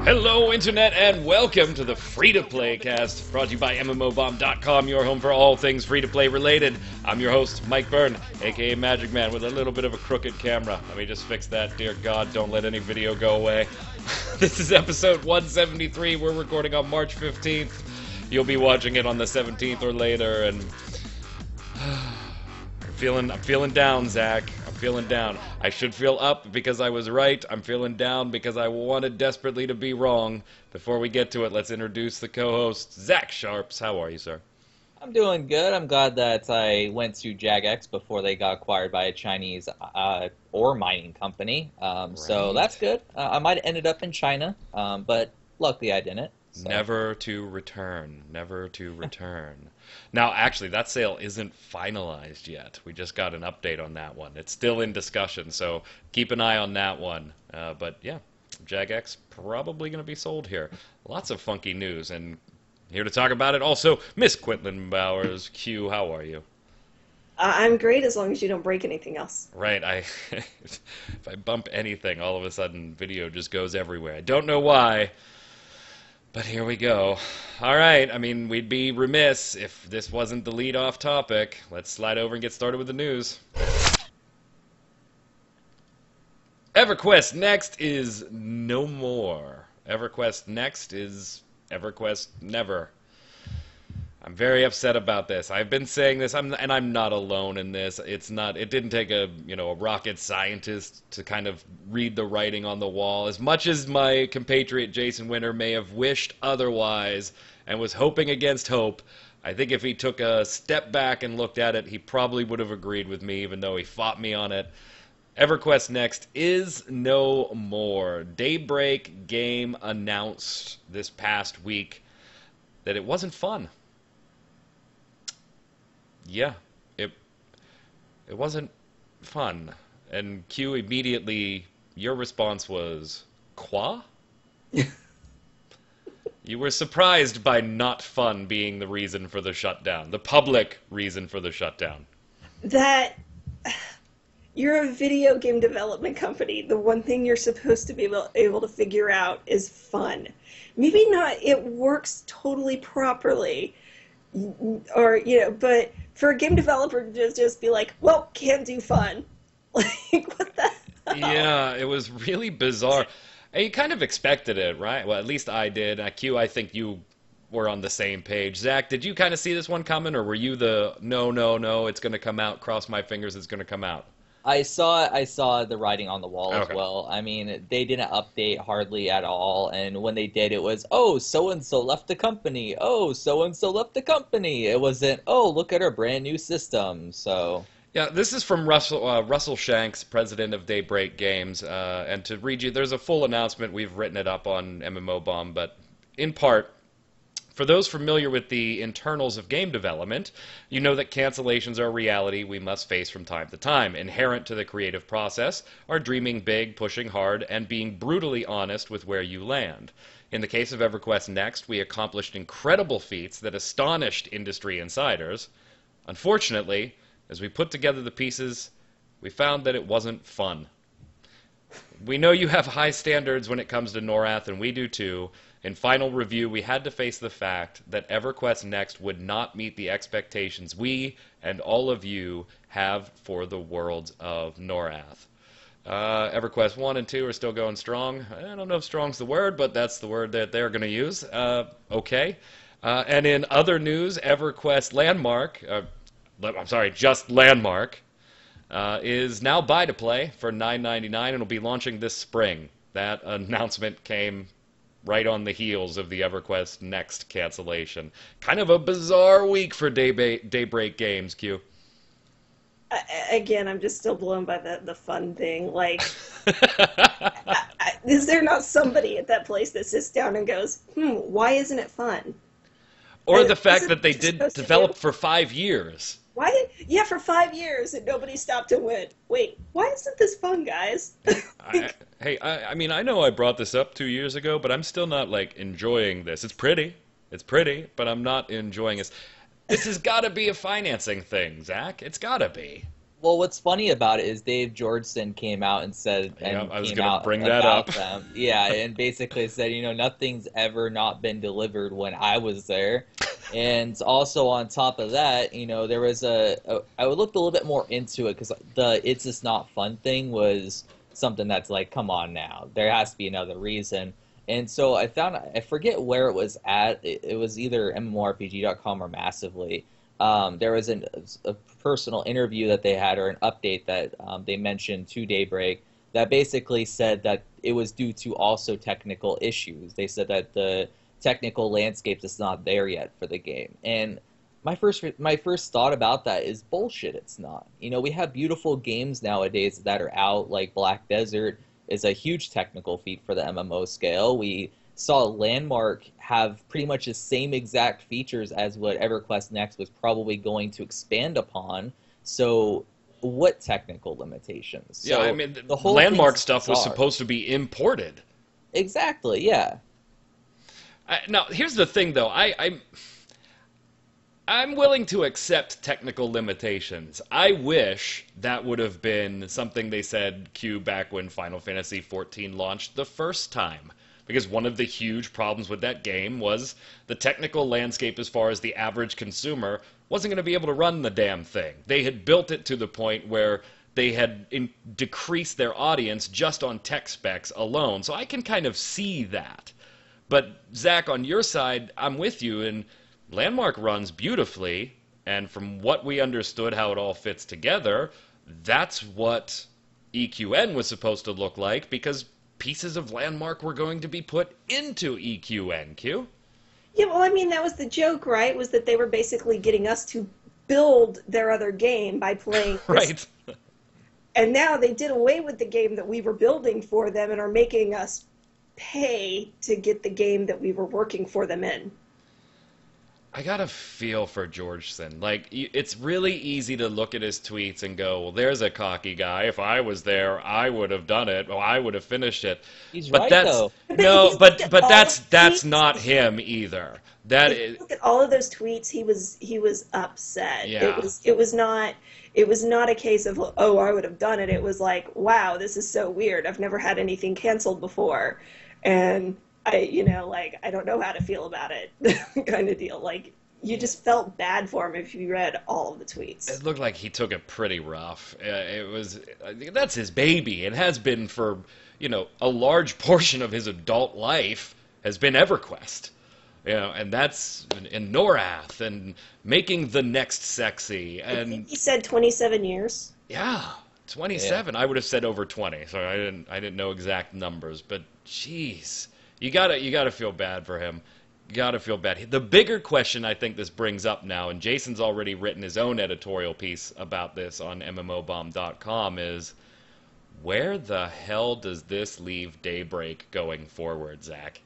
Hello, Internet, and welcome to the Free-to-Play cast, brought to you by MMOBomb.com, your home for all things free-to-play related. I'm your host, Mike Byrne, aka Magicman, with a little bit of a crooked camera. Let me just fix that, dear God, don't let any video go away. This is episode 173, we're recording on March 15th. You'll be watching it on the 17th or later, and I'm feeling down, Zach. I'm feeling down. I should feel up because I was right. I'm feeling down because I wanted desperately to be wrong. Before we get to it, let's introduce the co-host, Zach Sharps. How are you, sir? I'm doing good. I'm glad that I went to Jagex before they got acquired by a Chinese ore mining company. So that's good. I might have ended up in China, but luckily I didn't. So. Never to return. Never to return. Now, actually, that sale isn't finalized yet. We just got an update on that one. It's still in discussion, so keep an eye on that one. But yeah, Jagex probably going to be sold here. Lots of funky news, and here to talk about it also, Miss Quinlan Bowers. Q, how are you? I'm great as long as you don't break anything else. Right, if I bump anything, all of a sudden video just goes everywhere. I don't know why. But here we go. All right, I mean, we'd be remiss if this wasn't the lead-off topic. Let's slide over and get started with the news. EverQuest Next is no more. EverQuest Next is EverQuest Never. I'm very upset about this. I've been saying this, and I'm not alone in this. It didn't take a rocket scientist to kind of read the writing on the wall. As much as my compatriot Jason Winter may have wished otherwise and was hoping against hope, I think if he took a step back and looked at it, he probably would have agreed with me, even though he fought me on it. EverQuest Next is no more. Daybreak game announced this past week that it wasn't fun. Yeah, it wasn't fun. And Q, immediately, your response was, Qua? You were surprised by not fun being the reason for the shutdown, the public reason for the shutdown. That you're a video game development company. The one thing you're supposed to be able to figure out is fun. Maybe not it works totally properly, or, but for a game developer to just be like, well, can't do fun. Like, what the hell? Yeah, it was really bizarre. And you kind of expected it, right? Well, at least I did. Q, I think you were on the same page. Zach, did you kind of see this one coming, or were you the, no, it's going to come out, cross my fingers, it's going to come out? I saw the writing on the wall as well. I mean, they didn't update hardly at all, and when they did, it was, oh, so-and-so left the company. Oh, so-and-so left the company. It wasn't, oh, look at our brand new system. So yeah, this is from Russell Shanks, president of Daybreak Games, and to read you, there's a full announcement. We've written it up on MMO Bomb, but in part, for those familiar with the internals of game development, you know that cancellations are a reality we must face from time to time. Inherent to the creative process are dreaming big, pushing hard, and being brutally honest with where you land. In the case of EverQuest Next, we accomplished incredible feats that astonished industry insiders. Unfortunately, as we put together the pieces, we found that it wasn't fun. We know you have high standards when it comes to Norath, and we do too. In final review, we had to face the fact that EverQuest Next would not meet the expectations we and all of you have for the worlds of Norath. EverQuest 1 and 2 are still going strong. I don't know if strong's the word, but that's the word that they're going to use. Okay. And in other news, EverQuest Landmark, just Landmark, is now buy-to-play for $9.99 and will be launching this spring. That announcement came right on the heels of the EverQuest Next cancellation. Kind of a bizarre week for Daybreak Games, Q. Again, I'm just still blown by the fun thing. Like, is there not somebody at that place that sits down and goes, why isn't it fun? Or the fact that they did develop for 5 years. Why? Yeah, for 5 years, and nobody stopped and went, wait, why isn't this fun, guys? I mean, I know I brought this up 2 years ago, but I'm still not, enjoying this. It's pretty, but I'm not enjoying this. This has got to be a financing thing, Zach. It's got to be. Well, what's funny about it is Dave Georgeson came out and said, Yeah, and I was came gonna out bring that up. about them. Yeah, and basically said, nothing's ever not been delivered when I was there. And also on top of that, there was I looked a little bit more into it because the "It's Just Not Fun" thing was something that's like, come on now, there has to be another reason. And so I forget where it was at. It was either MMORPG.com or Massively. There was a personal interview that they had, or an update that they mentioned to Daybreak, that basically said that it was due to also technical issues. They said that the technical landscape is not there yet for the game. And my first thought about that is bullshit. It's not. We have beautiful games nowadays that are out, like Black Desert is a huge technical feat for the MMO scale. We saw Landmark have pretty much the same exact features as what EverQuest Next was probably going to expand upon. So what technical limitations? Yeah, So I mean, the whole Landmark thing's stuff was bizarre. supposed to be imported. Exactly, yeah. Now, here's the thing, though. I'm willing to accept technical limitations. I wish that would have been something they said Q back when Final Fantasy XIV launched the first time. Because one of the huge problems with that game was the technical landscape as far as the average consumer wasn't going to be able to run the damn thing. They had built it to the point where they had decreased their audience just on tech specs alone. So I can kind of see that. But Zach, on your side, I'm with you, and Landmark runs beautifully, and from what we understood how it all fits together, that's what EQN was supposed to look like, because pieces of Landmark were going to be put into EQN, Q? Yeah, well, I mean, that was the joke, right? Was that they were basically getting us to build their other game by playing this. Right. And now they did away with the game that we were building for them and are making us pay to get the game that we were working for them in. I got a feel for Georgeson. Like, it's really easy to look at his tweets and go, well, there's a cocky guy. If I was there, I would have done it. Or I would have finished it. He's But right, that's though. no, Look but at but all that's the that's tweets. not him either. That If you is, look at all of those tweets, he was upset. Yeah. It was not a case of, oh, I would have done it. It was like, wow, this is so weird. I've never had anything canceled before, and I don't know how to feel about it, kind of deal. Like, you just felt bad for him if you read all of the tweets. it looked like he took it pretty rough. That's his baby. It has been for, a large portion of his adult life has been EverQuest. And that's in Norath and making the next sexy. I And think he said 27 years. yeah, 27. I would have said over 20. So I didn't know exact numbers, but jeez. You gotta feel bad for him. You gotta feel bad. The bigger question I think this brings up now, and Jason's already written his own editorial piece about this on mmobomb.com, is where the hell does this leave Daybreak going forward, Zach?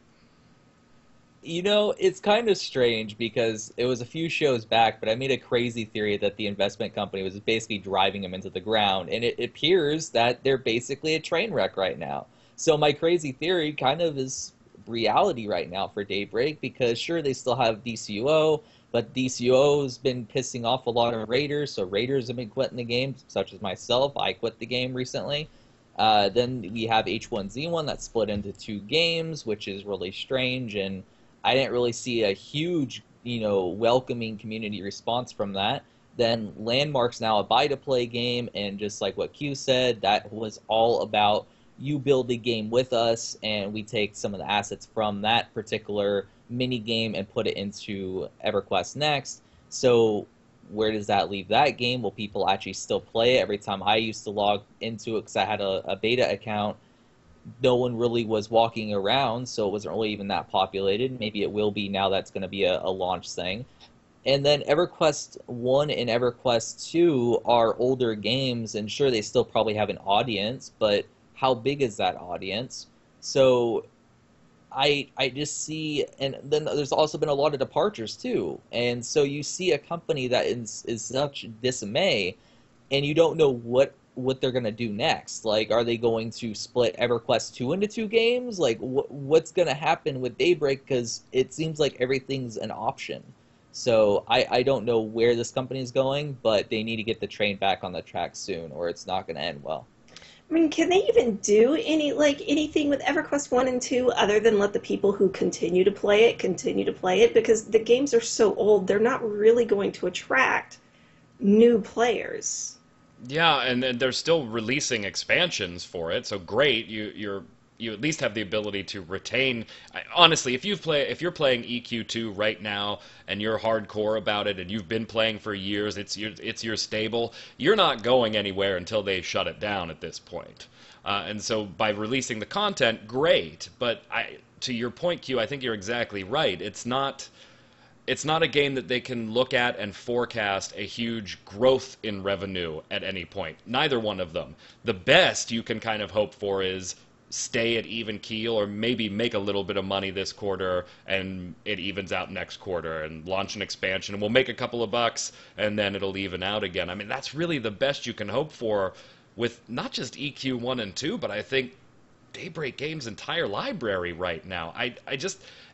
It's kind of strange because it was a few shows back, but I made a crazy theory that the investment company was basically driving them into the ground, and it appears that they're basically a train wreck right now. So my crazy theory kind of is reality right now for Daybreak, because sure, they still have DCUO, but DCUO's been pissing off a lot of raiders, so raiders have been quitting the game, such as myself. I quit the game recently. Then we have H1Z1 that's split into two games, which is really strange, and I didn't really see a huge, welcoming community response from that. Then Landmark's now a buy-to-play game, and just like what Q said, that was all about you build the game with us, and we take some of the assets from that particular mini game and put it into EverQuest Next. So where does that leave that game? Will people actually still play it? Every time I used to log into it, because I had a beta account, no one really was walking around, so it wasn't really even that populated. Maybe it will be now that's going to be a launch thing. And then EverQuest 1 and EverQuest 2 are older games, and sure, they still probably have an audience, but how big is that audience? So I just see, and then there's also been a lot of departures too. And so you see a company that is such dismay, and you don't know what they're going to do next. Like, are they going to split EverQuest 2 into two games? Like, what's going to happen with Daybreak? Because it seems like everything's an option. So I don't know where this company is going, but they need to get the train back on the track soon, or it's not going to end well. I mean, can they even do anything with EverQuest 1 and 2 other than let the people who continue to play it continue to play it? Because the games are so old, they're not really going to attract new players. Yeah, and they're still releasing expansions for it, so great. You at least have the ability to retain. Honestly, if you're playing EQ2 right now and you're hardcore about it and you've been playing for years, it's your stable. You're not going anywhere until they shut it down at this point. And so by releasing the content, great. But to your point, Q, I think you're exactly right. It's not a game that they can look at and forecast a huge growth in revenue at any point. Neither one of them. The best you can kind of hope for is stay at even keel or maybe make a little bit of money this quarter and it evens out next quarter and launch an expansion and we'll make a couple of bucks and then it'll even out again. I mean, that's really the best you can hope for with not just EQ1 and 2, but I think Daybreak Games' entire library right now.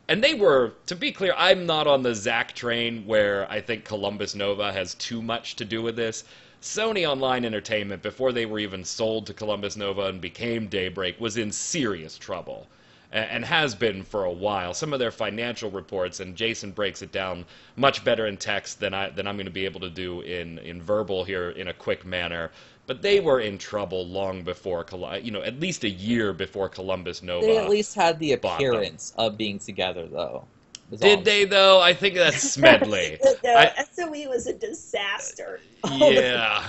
And they were, to be clear, I'm not on the Zach train where I think Columbus Nova has too much to do with this. Sony Online Entertainment, before they were even sold to Columbus Nova and became Daybreak, was in serious trouble and has been for a while. Some of their financial reports, and Jason breaks it down much better in text than I'm going to be able to do in verbal here in a quick manner. But they were in trouble long before, at least a year before Columbus Nova. They at least had the appearance of being together, though. Did they, though? I think that's Smedley. SOE was a disaster. Yeah.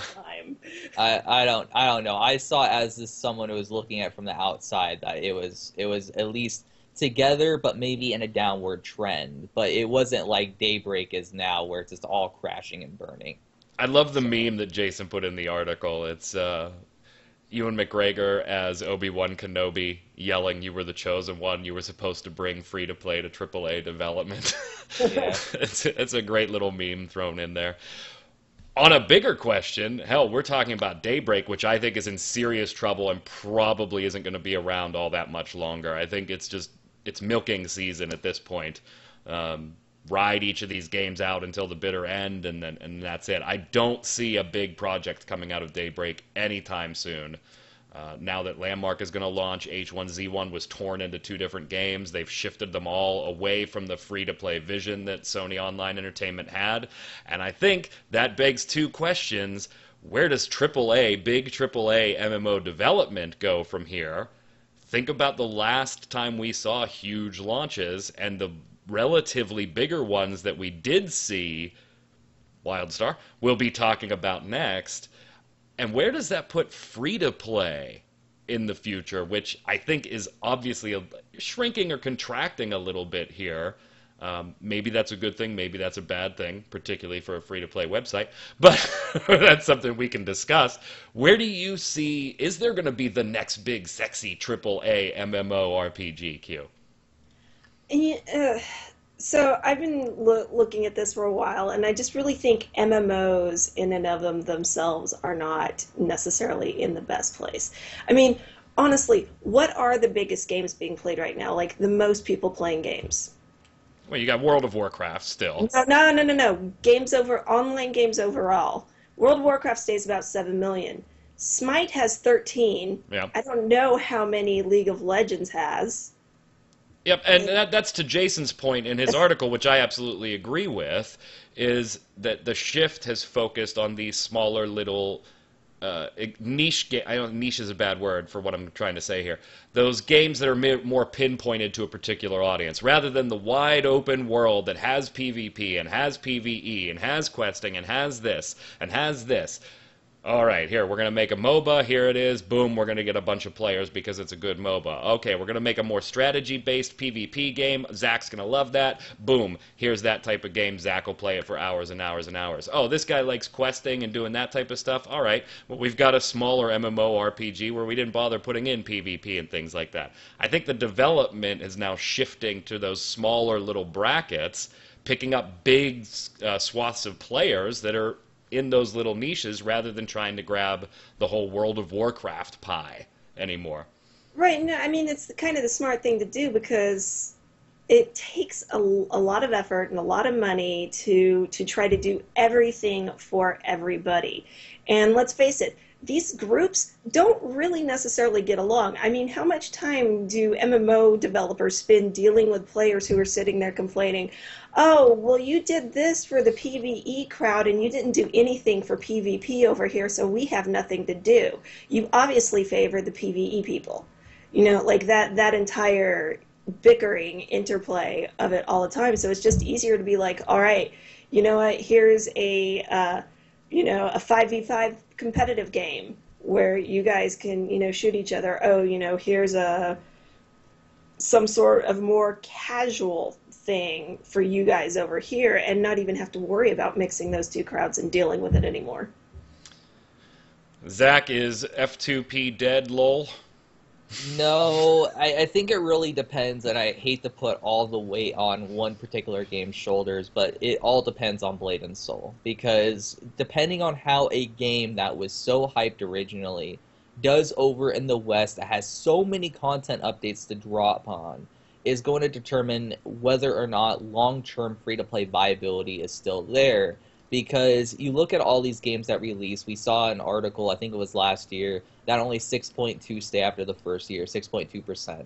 I don't know. I saw it as someone who was looking at it from the outside that it was at least together, but maybe in a downward trend. But it wasn't like Daybreak is now, where it's just all crashing and burning. I love the meme that Jason put in the article. It's Ewan McGregor as Obi-Wan Kenobi yelling, "You were the chosen one. You were supposed to bring free-to-play to AAA development." Yeah. It's a great little meme thrown in there. On a bigger question, hell, we're talking about Daybreak, which I think is in serious trouble and probably isn't going to be around all that much longer. I think it's milking season at this point. Ride each of these games out until the bitter end, and that's it. I don't see a big project coming out of Daybreak anytime soon. Now that Landmark is going to launch, H1Z1 was torn into two different games. They've shifted them all away from the free-to-play vision that Sony Online Entertainment had. And I think that begs two questions. Where does big AAA MMO development go from here? Think about the last time we saw huge launches and the relatively bigger ones that we did see, WildStar, we'll be talking about next. And where does that put free-to-play in the future, which I think is obviously shrinking or contracting a little bit here. Maybe that's a good thing, maybe that's a bad thing, particularly for a free-to-play website, but that's something we can discuss. Where do you see, is there going to be the next big, sexy AAA MMORPG, Q? So I've been looking at this for a while, and I just really think MMOs in and of themselves are not necessarily in the best place. I mean, honestly, what are the biggest games being played right now? Like, the most people playing games? Well, you got World of Warcraft still. No. Online games overall. World of Warcraft stays about 7 million. Smite has 13. Yeah. I don't know how many League of Legends has. Yep, and that's to Jason's point in his article, which I absolutely agree with, is that the shift has focused on these smaller little niche I don't niche is a bad word for what I'm trying to say here. Those games that are more pinpointed to a particular audience, rather than the wide open world that has PvP and has PvE and has questing and has this and has this. All right, here, we're going to make a MOBA. Here it is. Boom, we're going to get a bunch of players because it's a good MOBA. Okay, we're going to make a more strategy-based PvP game. Zach's going to love that. Boom, here's that type of game. Zach will play it for hours and hours and hours. Oh, this guy likes questing and doing that type of stuff. All right, well, we've got a smaller MMORPG where we didn't bother putting in PvP and things like that. I think the development is now shifting to those smaller little brackets, picking up big swaths of players that are in those little niches rather than trying to grab the whole World of Warcraft pie anymore. Right. No, I mean, it's kind of the smart thing to do because it takes a lot of effort and a lot of money to try to do everything for everybody. And let's face it, these groups don't really necessarily get along. I mean, how much time do MMO developers spend dealing with players who are sitting there complaining, oh, well, you did this for the PvE crowd and you didn't do anything for PvP over here, so we have nothing to do. You obviously favor the PvE people. You know, like that entire bickering interplay of it all the time. So it's just easier to be like, all right, you know what, here's a 5v5 competitive game where you guys can, shoot each other. Oh, here's some sort of more casual thing for you guys over here, and not even have to worry about mixing those two crowds and dealing with it anymore. Zach, is F2P dead, lol? No, I think it really depends, and I hate to put all the weight on one particular game's shoulders, but it all depends on Blade and Soul. Because depending on how a game that was so hyped originally does over in the West, that has so many content updates to draw upon, is going to determine whether or not long-term free-to-play viability is still there. Because you look at all these games that release, we saw an article, I think it was last year, that only 6.2 stay after the first year, 6.2%.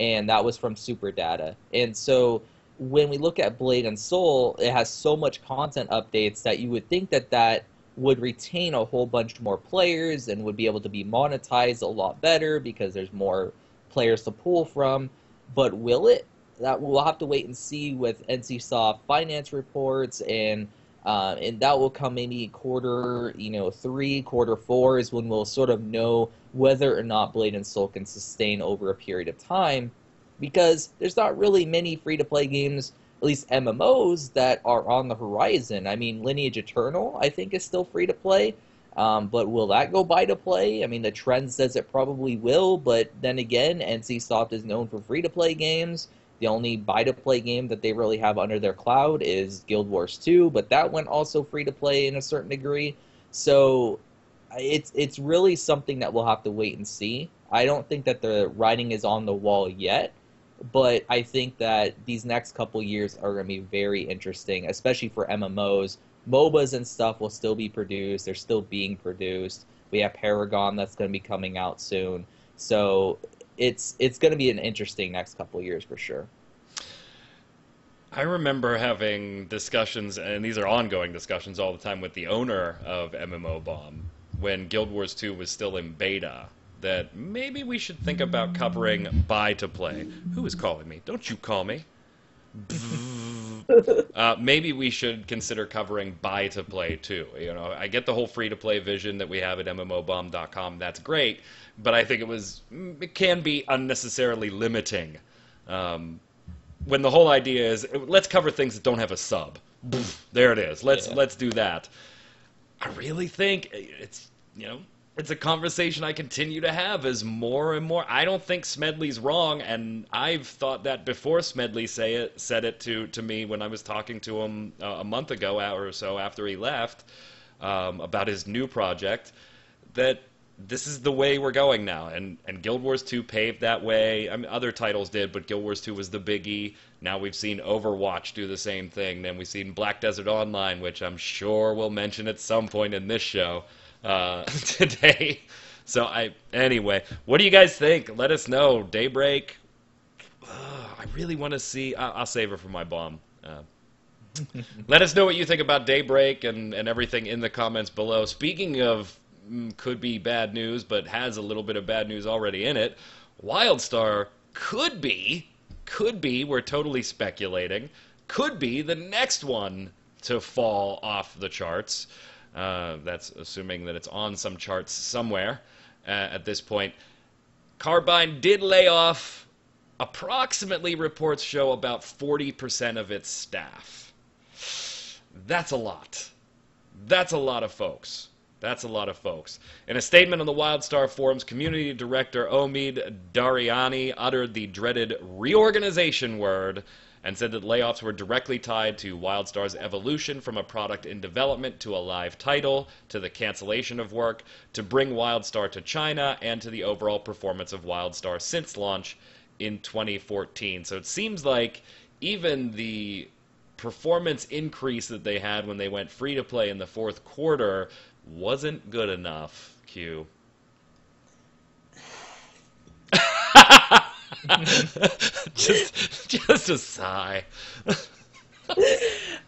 And that was from Super Data. And so when we look at Blade and Soul, it has so much content updates that you would think that that would retain a whole bunch more players and would be able to be monetized a lot better because there's more players to pull from. But will it? That we'll have to wait and see with NCSoft finance reports, and that will come maybe quarter 3, quarter 4 is when we'll sort of know whether or not Blade and Soul can sustain over a period of time, because there's not really many free-to-play games, at least MMOs, that are on the horizon. I mean, Lineage Eternal, I think, is still free-to-play, but will that go buy-to-play? I mean, the trend says it probably will, but then again, NCSoft is known for free-to-play games. The only buy-to-play game that they really have under their cloud is Guild Wars 2, but that went also free-to-play in a certain degree. So it's really something that we'll have to wait and see. I don't think that the writing is on the wall yet, but I think that these next couple years are going to be very interesting, especially for MMOs. MOBAs and stuff will still be produced. They're still being produced. We have Paragon that's going to be coming out soon. So it's going to be an interesting next couple of years for sure. I remember having discussions, and these are ongoing discussions all the time, with the owner of MMO Bomb when Guild Wars 2 was still in beta, that maybe we should think about covering buy-to-play. Who is calling me? Don't you call me. Maybe we should consider covering buy-to-play too. I get the whole free-to-play vision that we have at mmobomb.com. That's great, but I think it can be unnecessarily limiting. When the whole idea is, let's cover things that don't have a sub. There it is. Let's do that. I really think it's a conversation I continue to have as more and more. I don't think Smedley's wrong, and I've thought that before Smedley said it to me when I was talking to him a month ago or so after he left about his new project, that this is the way we're going now. And Guild Wars 2 paved that way. I mean, other titles did, but Guild Wars 2 was the biggie. Now we've seen Overwatch do the same thing. Then we've seen Black Desert Online, which I'm sure we'll mention at some point in this show today. So anyway, what do you guys think? Let us know. Daybreak. I really want to see. I'll save it for my bomb. Let us know what you think about Daybreak and everything in the comments below. Speaking of could be bad news, but has a little bit of bad news already in it, WildStar could be, we're totally speculating, could be the next one to fall off the charts. That's assuming that it's on some charts somewhere at this point. Carbine did lay off, approximately reports show, about 40% of its staff. That's a lot. That's a lot of folks. That's a lot of folks. In a statement on the WildStar forums, community director Omid Dariani uttered the dreaded reorganization word and said that layoffs were directly tied to WildStar's evolution from a product in development to a live title, to the cancellation of work, to bring WildStar to China, and to the overall performance of WildStar since launch in 2014. So it seems like even the performance increase that they had when they went free to play in the fourth quarter wasn't good enough. Q. just a sigh.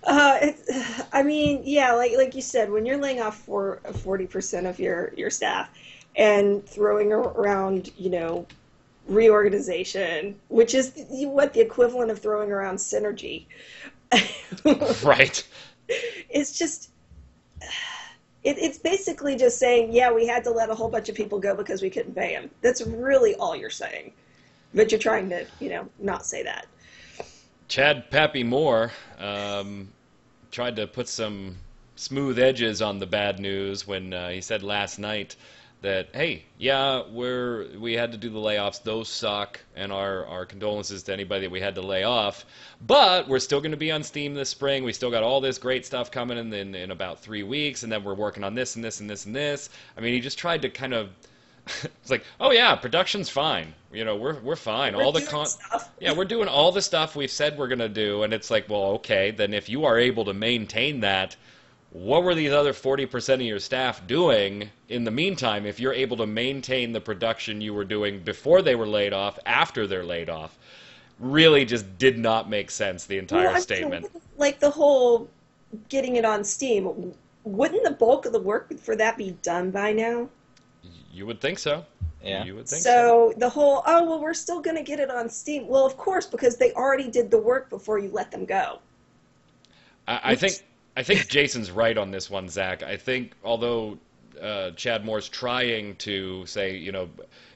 I mean, yeah, like you said, when you're laying off for 40% of your staff and throwing around, reorganization, which is what the equivalent of throwing around synergy. Right. It's just, it's basically just saying, yeah, we had to let a whole bunch of people go because we couldn't pay them. That's really all you're saying. But you're trying to, not say that. Chad Pappy Moore tried to put some smooth edges on the bad news when he said last night that, hey, yeah, we had to do the layoffs. Those suck, and our condolences to anybody that we had to lay off. But we're still going to be on Steam this spring. We still got all this great stuff coming in about 3 weeks, and then we're working on this and this and this and this. I mean, he just tried to kind of. It's like, oh yeah, production's fine. We're fine. Yeah, we're doing all the stuff we've said we're gonna do, and it's like, well, okay, then if you are able to maintain that, what were these other 40% of your staff doing in the meantime? If you're able to maintain the production you were doing before they were laid off, after they're laid off, really just did not make sense. The entire statement, like the whole getting it on Steam, wouldn't the bulk of the work for that be done by now? You would think so. Yeah. You would think so. So the whole, we're still going to get it on Steam. Well, of course, because they already did the work before you let them go. I think Jason's right on this one, Zach. I think although Chad Moore's trying to say,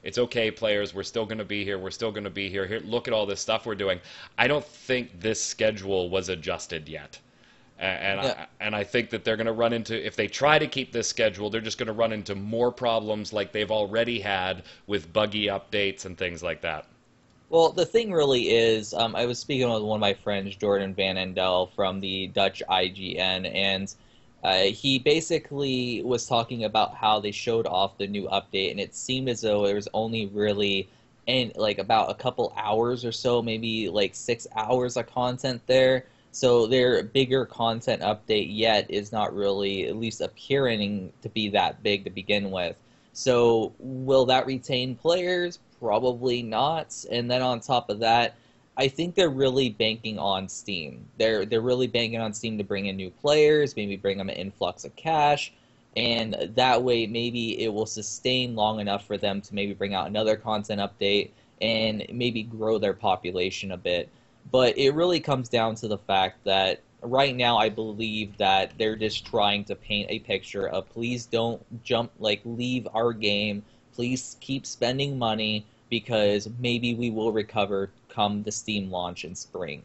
it's okay, players, we're still going to be here. We're still going to be here. Here, look at all this stuff we're doing. I don't think this schedule was adjusted yet. And I think that they're going to run into, if they try to keep this schedule, they're just going to run into more problems like they've already had with buggy updates and things like that. Well, the thing really is, I was speaking with one of my friends, Jordan Van Endel from the Dutch IGN, and he basically was talking about how they showed off the new update, and it seemed as though there was only really about a couple hours or so, maybe like 6 hours of content there. So their bigger content update yet is not really, at least appearing to be that big to begin with. So will that retain players? Probably not. And then on top of that, I think they're really banking on Steam. They're really banking on Steam to bring in new players, maybe bring them an influx of cash, and that way maybe it will sustain long enough for them to maybe bring out another content update and maybe grow their population a bit. But it really comes down to the fact that right now I believe that they're just trying to paint a picture of, please don't leave our game, please keep spending money, because maybe we will recover come the Steam launch in spring.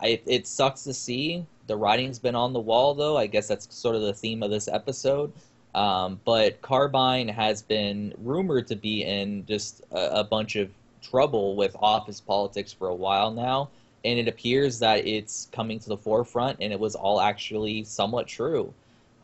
It sucks to see. The writing's been on the wall, though. I guess that's sort of the theme of this episode. But Carbine has been rumored to be in just a bunch of trouble with office politics for a while now, and it appears that it's coming to the forefront, and it was all actually somewhat true.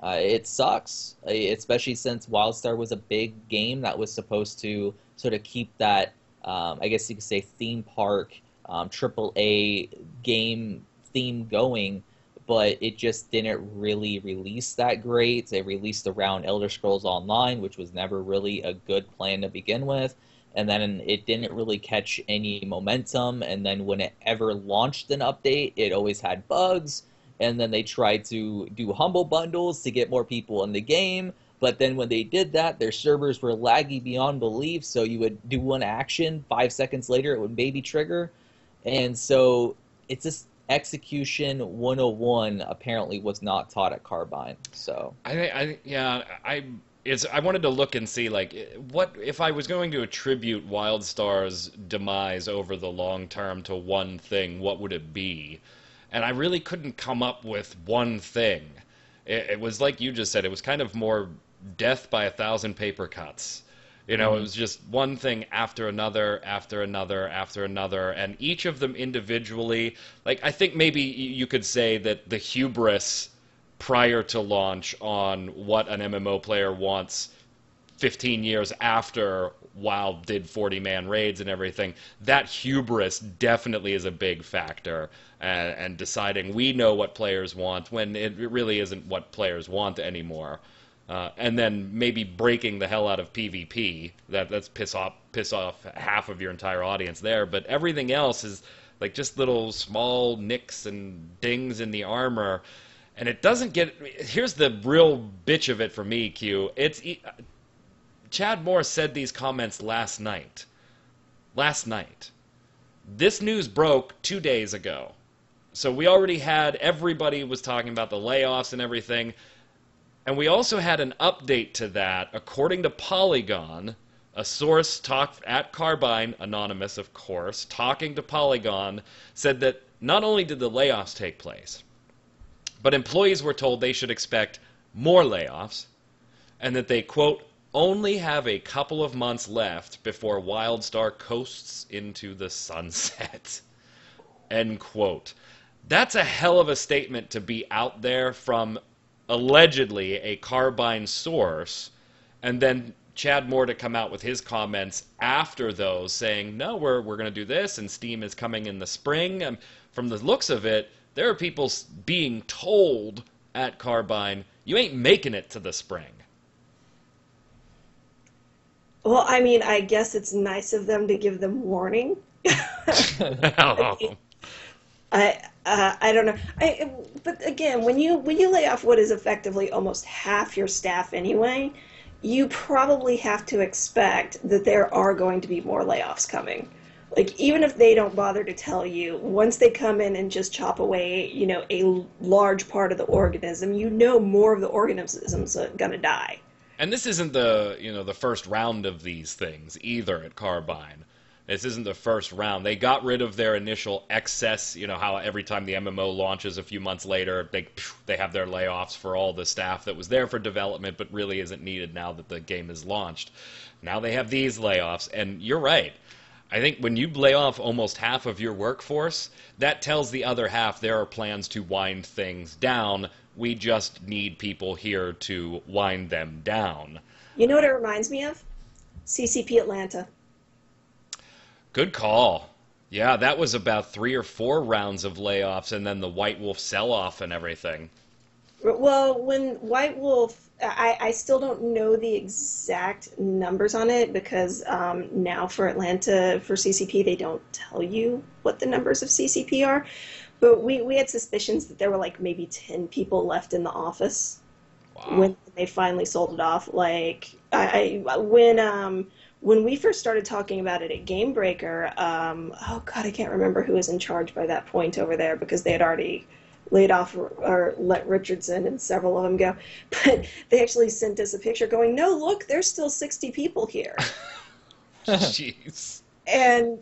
It sucks, especially since WildStar was a big game that was supposed to sort of keep that, I guess you could say, theme park, AAA game theme going, but it just didn't really release that great. They released around Elder Scrolls Online, which was never really a good plan to begin with. And then it didn't really catch any momentum, and then when it ever launched an update, it always had bugs, and then they tried to do humble bundles to get more people in the game, but then when they did that, their servers were laggy beyond belief, so you would do one action, 5 seconds later it would maybe trigger, and so it's just execution 101 apparently was not taught at Carbine. So I wanted to look and see, what if I was going to attribute WildStar's demise over the long term to one thing, what would it be? And I really couldn't come up with one thing. It was like you just said, it was kind of more death by 1,000 paper cuts. It was just one thing after another, after another, after another, and each of them individually, I think maybe you could say that the hubris prior to launch on what an MMO player wants 15 years after WoW did 40-man raids and everything, that hubris definitely is a big factor. And deciding we know what players want when it really isn't what players want anymore. And then maybe breaking the hell out of PvP. That's piss off half of your entire audience there. But everything else is like just little small nicks and dings in the armor. And it doesn't get... Here's the real bitch of it for me, Q. Chad Moore said these comments last night. Last night. This news broke 2 days ago. So we already had... Everybody was talking about the layoffs and everything. And we also had an update to that. According to Paragon, a source talked at Carbine, anonymous of course, talking to Paragon, said that not only did the layoffs take place, but employees were told they should expect more layoffs, and that they, quote, only have a couple of months left before WildStar coasts into the sunset, end quote. That's a hell of a statement to be out there from allegedly a Carbine source, and then Chad Moore to come out with his comments after those saying, no, we're going to do this, and Steam is coming in the spring. And from the looks of it, there are people being told at Carbine, you ain't making it to the spring. Well, I mean, I guess it's nice of them to give them warning. I don't know. But again, when you lay off what is effectively almost half your staff anyway, you probably have to expect that there are going to be more layoffs coming. Like, even if they don't bother to tell you, once they come in and just chop away, a large part of the organism, more of the organism's going to die. And this isn't the first round of these things either at Carbine. This isn't the first round. They got rid of their initial excess, how every time the MMO launches a few months later, they have their layoffs for all the staff that was there for development but really isn't needed now that the game is launched. Now they have these layoffs, and you're right. I think when you lay off almost half of your workforce, that tells the other half there are plans to wind things down. We just need people here to wind them down. You know what it reminds me of? CCP Atlanta. Good call. Yeah, that was about 3 or 4 rounds of layoffs and then the White Wolf sell-off and everything. Well, when White Wolf, I still don't know the exact numbers on it because now for Atlanta, for CCP, they don't tell you what the numbers of CCP are. But we had suspicions that there were like maybe 10 people left in the office. Wow. When they finally sold it off. Like, when we first started talking about it at Gamebreaker, oh God, I can't remember who was in charge by that point over there because they had already laid off or let Richardson and several of them go. But they actually sent us a picture going, no, look, there's still 60 people here. Jeez. And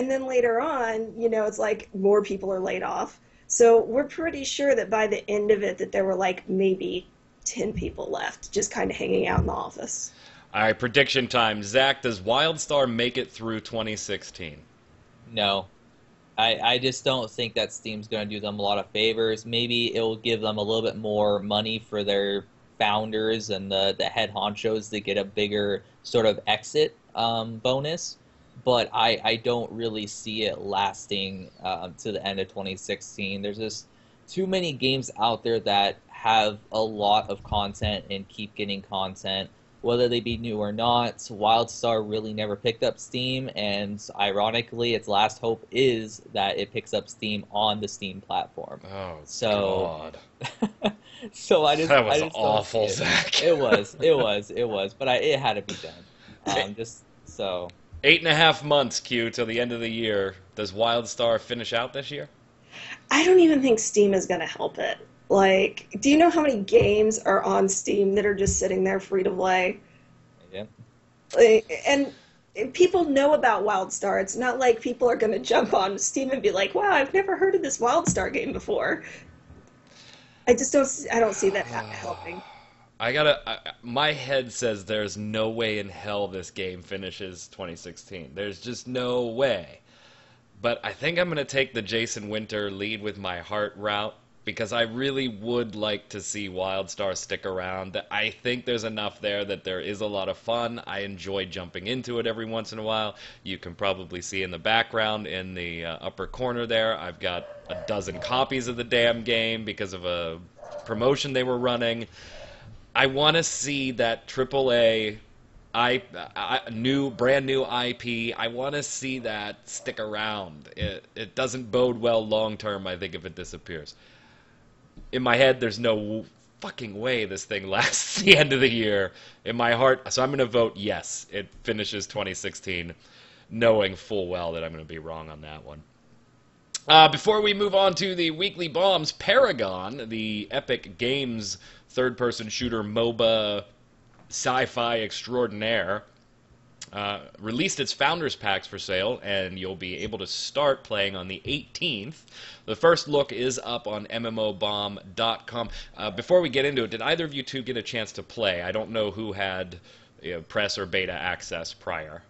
then later on, it's like more people are laid off. So we're pretty sure that by the end of it that there were like maybe 10 people left just kind of hanging out in the office. All right, prediction time. Zach, does WildStar make it through 2016? No. I just don't think that Steam's going to do them a lot of favors. Maybe it will give them a little bit more money for their founders and the head honchos to get a bigger sort of exit bonus. But I don't really see it lasting to the end of 2016. There's just too many games out there that have a lot of content and keep getting content, whether they be new or not. WildStar really never picked up Steam, and ironically, its last hope is that it picks up Steam on the Steam platform. Oh, God. So that was awful, Zach. It was, but it had to be done. Just so. 8.5 months, Q, till the end of the year. Does WildStar finish out this year? I don't even think Steam is going to help it. Like, do you know how many games are on Steam that are just sitting there free to play? Yeah. And people know about WildStar. It's not like people are going to jump on Steam and be like, wow, I've never heard of this WildStar game before. I don't see that helping. My head says there's no way in hell this game finishes 2016. There's just no way. But I think I'm going to take the Jason Winter lead with my heart route because I really would like to see WildStar stick around. I think there's enough there that there is a lot of fun. I enjoy jumping into it every once in a while. You can probably see in the background in the upper corner there, I've got a dozen copies of the damn game because of a promotion they were running. I want to see that AAA brand new IP. I want to see that stick around. It doesn't bode well long term, I think, if it disappears. In my head, there's no fucking way this thing lasts the end of the year. In my heart, so I'm going to vote yes. It finishes 2016, knowing full well that I'm going to be wrong on that one. Before we move on to the weekly bombs, Paragon, the Epic Games third-person shooter MOBA sci-fi extraordinaire, released its Founders Packs for sale, and you'll be able to start playing on the 18th. The first look is up on mmobomb.com. Before we get into it, did either of you two get a chance to play? I don't know who had press or beta access prior.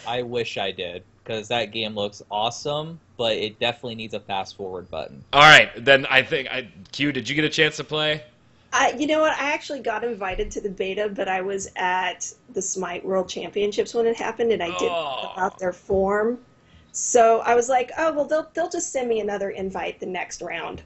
I wish I did, because that game looks awesome, but it definitely needs a fast-forward button. All right, then I think... Q, did you get a chance to play? You know what? I actually got invited to the beta, but I was at the Smite World Championships when it happened, and I didn't fill out their form. So I was like, oh, well, they'll just send me another invite the next round.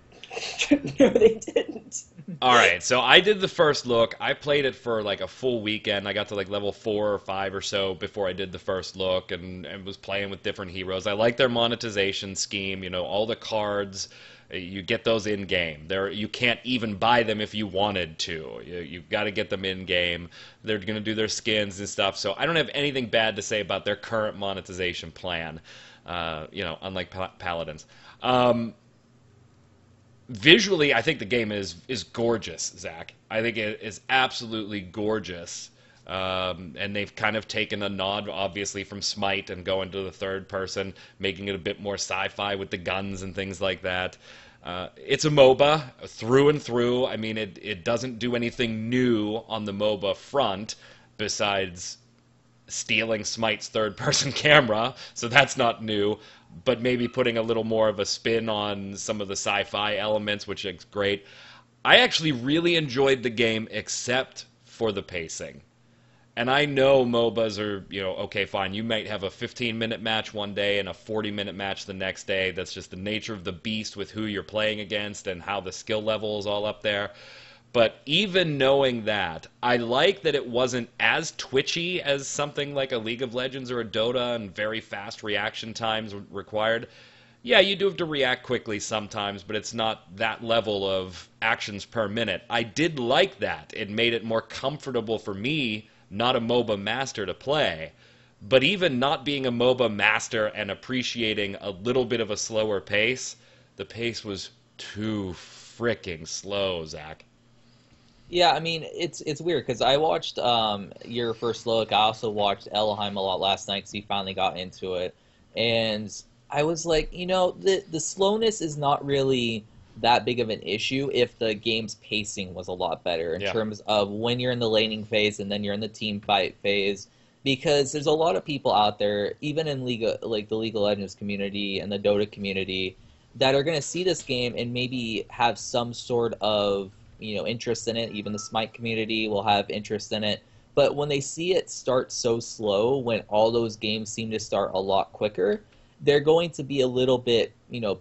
No, they didn't. All right, so I did the first look. I played it for like a full weekend. I got to like level 4 or 5 or so before I did the first look, and was playing with different heroes. I like their monetization scheme. All the cards. You get those in-game. You can't even buy them if you wanted to. You've got to get them in-game. They're going to do their skins and stuff. So I don't have anything bad to say about their current monetization plan, unlike Paladins. Visually, I think the game is gorgeous, Zach. I think it is absolutely gorgeous. And they've kind of taken a nod, obviously, from Smite and going to the third person, making it a bit more sci-fi with the guns and things like that. It's a MOBA through and through. I mean, it doesn't do anything new on the MOBA front besides stealing Smite's third-person camera, so that's not new, but maybe putting a little more of a spin on some of the sci-fi elements, which is great. I actually really enjoyed the game, except for the pacing. And I know MOBAs are, okay, fine, you might have a 15-minute match one day and a 40-minute match the next day. That's just the nature of the beast with who you're playing against and how the skill level is all up there. But even knowing that, I like that it wasn't as twitchy as something like a League of Legends or a Dota and very fast reaction times required. Yeah, you do have to react quickly sometimes, but it's not that level of actions per minute. I did like that. It made it more comfortable for me, not a MOBA master, to play. But even not being a MOBA master and appreciating a little bit of a slower pace, the pace was too freaking slow, Zach. Yeah, I mean, it's weird, because I watched your first look. I also watched Elohim a lot last night, because he finally got into it. And I was like, the slowness is not really that big of an issue if the game's pacing was a lot better in terms of when you're in the laning phase and then you're in the team fight phase, because there's a lot of people out there, even in the League of Legends community and the Dota community, that are going to see this game and maybe have some sort of interest in it. Even the Smite community will have interest in it, but when they see it start so slow, when all those games seem to start a lot quicker, they're going to be a little bit,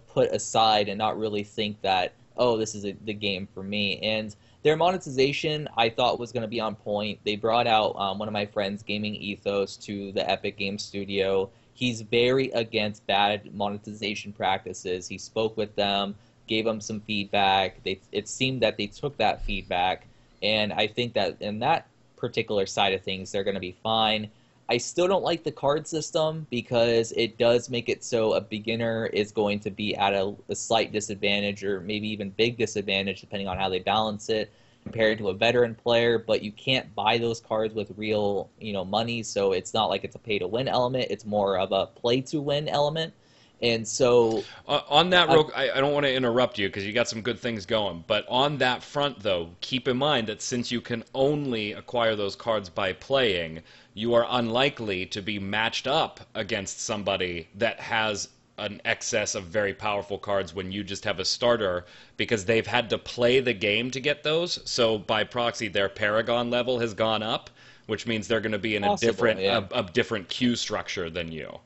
put aside and not really think that, oh, this is the game for me. And their monetization, I thought, was going to be on point. They brought out one of my friends, Gaming Ethos, to the Epic Games Studio. He's very against bad monetization practices. He spoke with them, gave them some feedback. It seemed that they took that feedback, and I think that in that particular side of things, they're going to be fine. I still don't like the card system, because it does make it so a beginner is going to be at a slight disadvantage, or maybe even big disadvantage, depending on how they balance it, compared to a veteran player. But you can't buy those cards with real money, so it's not like it's a pay-to-win element. It's more of a play-to-win element. And so on that, I don't want to interrupt you because you got some good things going, but on that front, though, keep in mind that since you can only acquire those cards by playing, you are unlikely to be matched up against somebody that has an excess of very powerful cards when you just have a starter, because they've had to play the game to get those. So by proxy, their Paragon level has gone up, which means they're going to be in a different queue structure than you.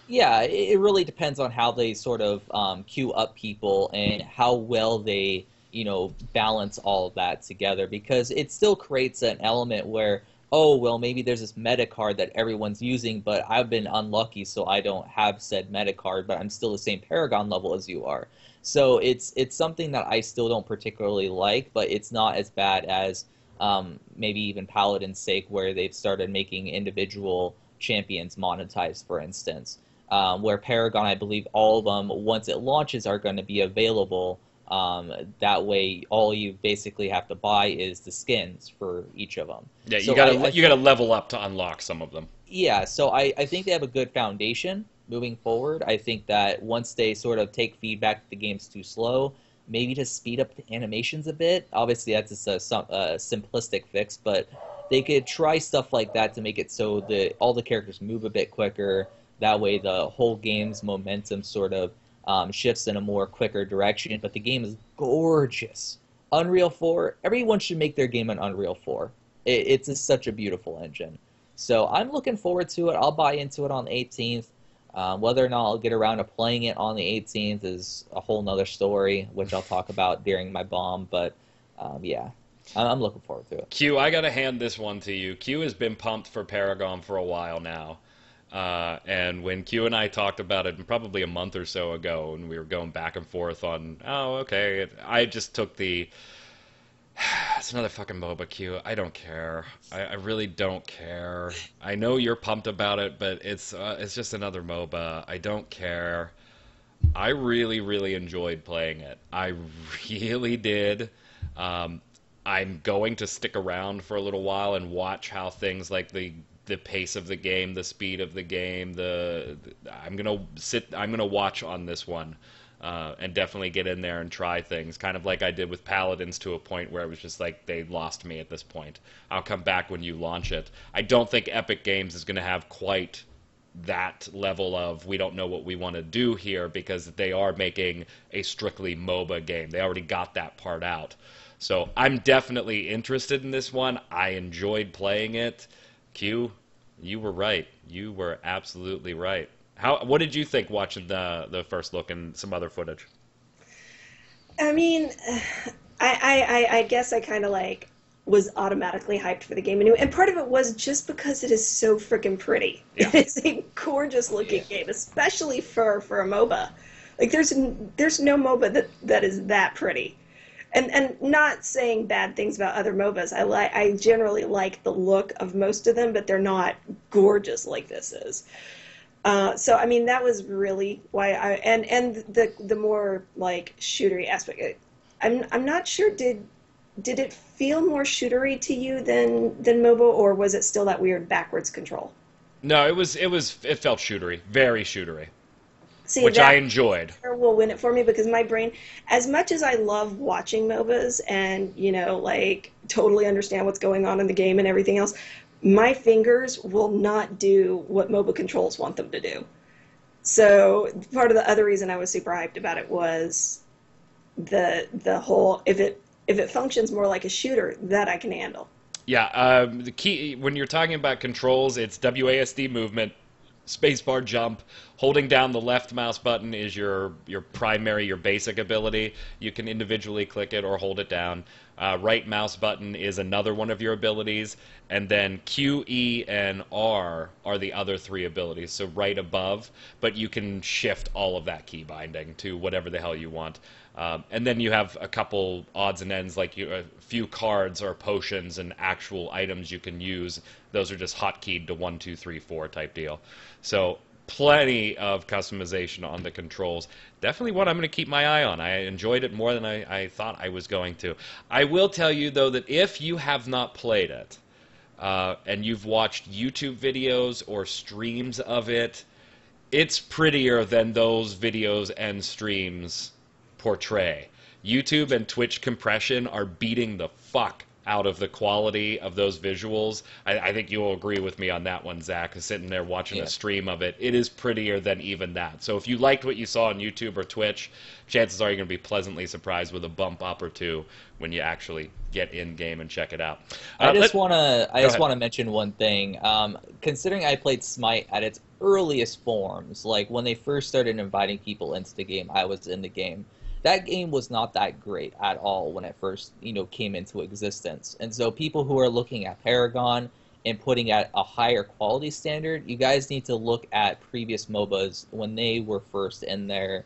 Yeah, it really depends on how they sort of queue up people and how well they, balance all of that together, because it still creates an element where, oh, well, maybe there's this meta card that everyone's using, but I've been unlucky, so I don't have said meta card, but I'm still the same Paragon level as you are. So it's something that I still don't particularly like, but it's not as bad as maybe even Paladin's sake, where they've started making individual champions monetized, for instance. Where Paragon, I believe all of them, once it launches, are going to be available. That way, all you basically have to buy is the skins for each of them. Yeah, so you gotta level up to unlock some of them. Yeah, so I think they have a good foundation moving forward. I think that once they sort of take feedback that the game's too slow, maybe to speed up the animations a bit. Obviously, that's just a simplistic fix, but they could try stuff like that to make it so that all the characters move a bit quicker. That way, the whole game's momentum sort of shifts in a more quicker direction. But the game is gorgeous. Unreal 4, everyone should make their game on Unreal 4. It's just such a beautiful engine. So I'm looking forward to it. I'll buy into it on the 18th. Whether or not I'll get around to playing it on the 18th is a whole nother story, which I'll talk about during my bomb. But yeah, I'm looking forward to it. Q, I got to hand this one to you. Q has been pumped for Paragon for a while now. And when Q and I talked about it probably a month or so ago, and we were going back and forth on, oh, okay, I just took the, it's another fucking MOBA, Q. I don't care. I really don't care. I know you're pumped about it, but it's just another MOBA. I don't care. I really, really enjoyed playing it. I really did. I'm going to stick around for a little while and watch how things like the pace of the game, the speed of the game, I'm gonna watch on this one, and definitely get in there and try things, kind of like I did with Paladins, to a point where it was just like, they lost me at this point. I'll come back when you launch it. I don't think Epic Games is gonna have quite that level of, we don't know what we want to do here, because they are making a strictly MOBA game. They already got that part out. So I'm definitely interested in this one. I enjoyed playing it. Q, you were right. You were absolutely right. What did you think watching the first look and some other footage? I mean, I guess I kind of was automatically hyped for the game anyway, and part of it was just because it is so freaking pretty. Yeah. It's a gorgeous looking game, especially for a MOBA. Like there's no MOBA that is that pretty. And not saying bad things about other MOBAs. I generally like the look of most of them, but they're not gorgeous like this is. So I mean, that was really why and the more shootery aspect. I'm not sure, did it feel more shootery to you than MOBA, or was it still that weird backwards control? No, it felt shootery, very shootery. See, which I enjoyed. Will win it for me, because my brain, as much as I love watching MOBAs and totally understand what's going on in the game and everything else, my fingers will not do what MOBA controls want them to do. So part of the other reason I was super hyped about it was the whole, if it functions more like a shooter, that I can handle. Yeah, the key when you're talking about controls, it's WASD movement, spacebar jump. Holding down the left mouse button is your primary, your basic ability. You can individually click it or hold it down. Right mouse button is another one of your abilities, and then Q, E, and R are the other three abilities, so right above, but you can shift all of that key binding to whatever the hell you want. And then you have a couple odds and ends, like a few cards or potions and actual items you can use. Those are just hotkeyed to 1, 2, 3, 4 type deal. So plenty of customization on the controls. Definitely one I'm going to keep my eye on. I enjoyed it more than I thought I was going to. I will tell you, though, that if you have not played it, and you've watched YouTube videos or streams of it, it's prettier than those videos and streams portray. YouTube and Twitch compression are beating the fuck out of the quality of those visuals. I think you'll agree with me on that one, Zach. Sitting there watching a stream of it, it is prettier than even that. So if you liked what you saw on YouTube or Twitch, chances are you're going to be pleasantly surprised with a bump up or two when you actually get in game and check it out. I just want to mention one thing. Considering I played Smite at its earliest forms, like when they first started inviting people into the game, I was in the game. That game was not that great at all when it first, came into existence. And so people who are looking at Paragon and putting at a higher quality standard, you guys need to look at previous MOBAs when they were first in their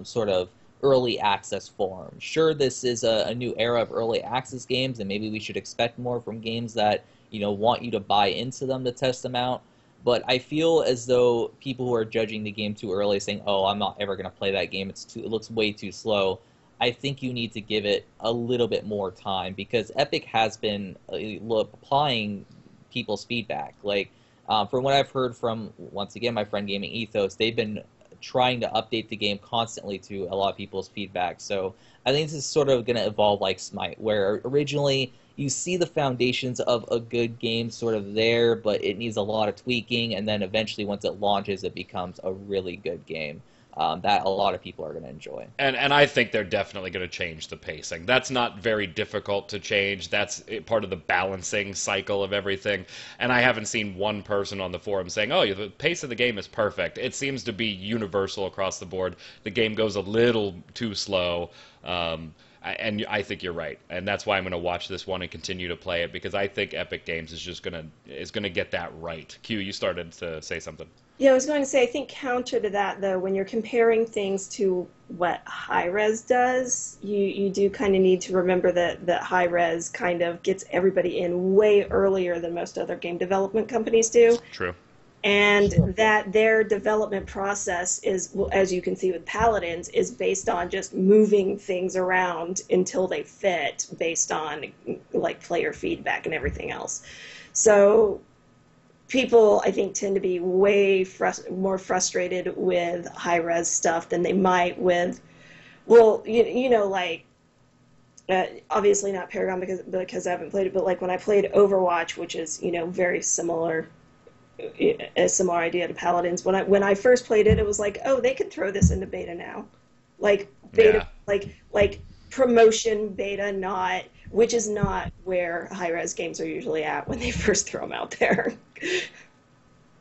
sort of early access form. Sure, this is a new era of early access games, and maybe we should expect more from games that, want you to buy into them to test them out. But I feel as though people who are judging the game too early, saying, "Oh, I'm not ever going to play that game. It looks way too slow." I think you need to give it a little bit more time, because Epic has been applying people's feedback. Like, from what I've heard from, once again, my friend Gaming Ethos, they've been trying to update the game constantly to a lot of people's feedback. So I think this is sort of going to evolve like Smite, where originally you see the foundations of a good game sort of there, but it needs a lot of tweaking, and then eventually once it launches, it becomes a really good game that a lot of people are going to enjoy. And I think they're definitely going to change the pacing. That's not very difficult to change. That's part of the balancing cycle of everything. And I haven't seen one person on the forum saying, "Oh, the pace of the game is perfect." It seems to be universal across the board. The game goes a little too slow. And I think you're right, and that's why I'm going to watch this one and continue to play it, because I think Epic Games is just going to get that right. Q, you started to say something. Yeah, I was going to say, I think counter to that, though, when you're comparing things to what Hi-Rez does, you do kind of need to remember that Hi-Rez kind of gets everybody in way earlier than most other game development companies do. True. And that their development process is, well, as you can see with Paladins, is based on just moving things around until they fit based on like player feedback and everything else. So people, I think, tend to be way more frustrated with high-res stuff than they might with, well, obviously not Paragon because I haven't played it, but like when I played Overwatch, which is, very similar, a similar idea to Paladins. When I first played it, it was like, oh, they could throw this into beta now, like beta, like promotion beta, which is not where high-res games are usually at when they first throw them out there.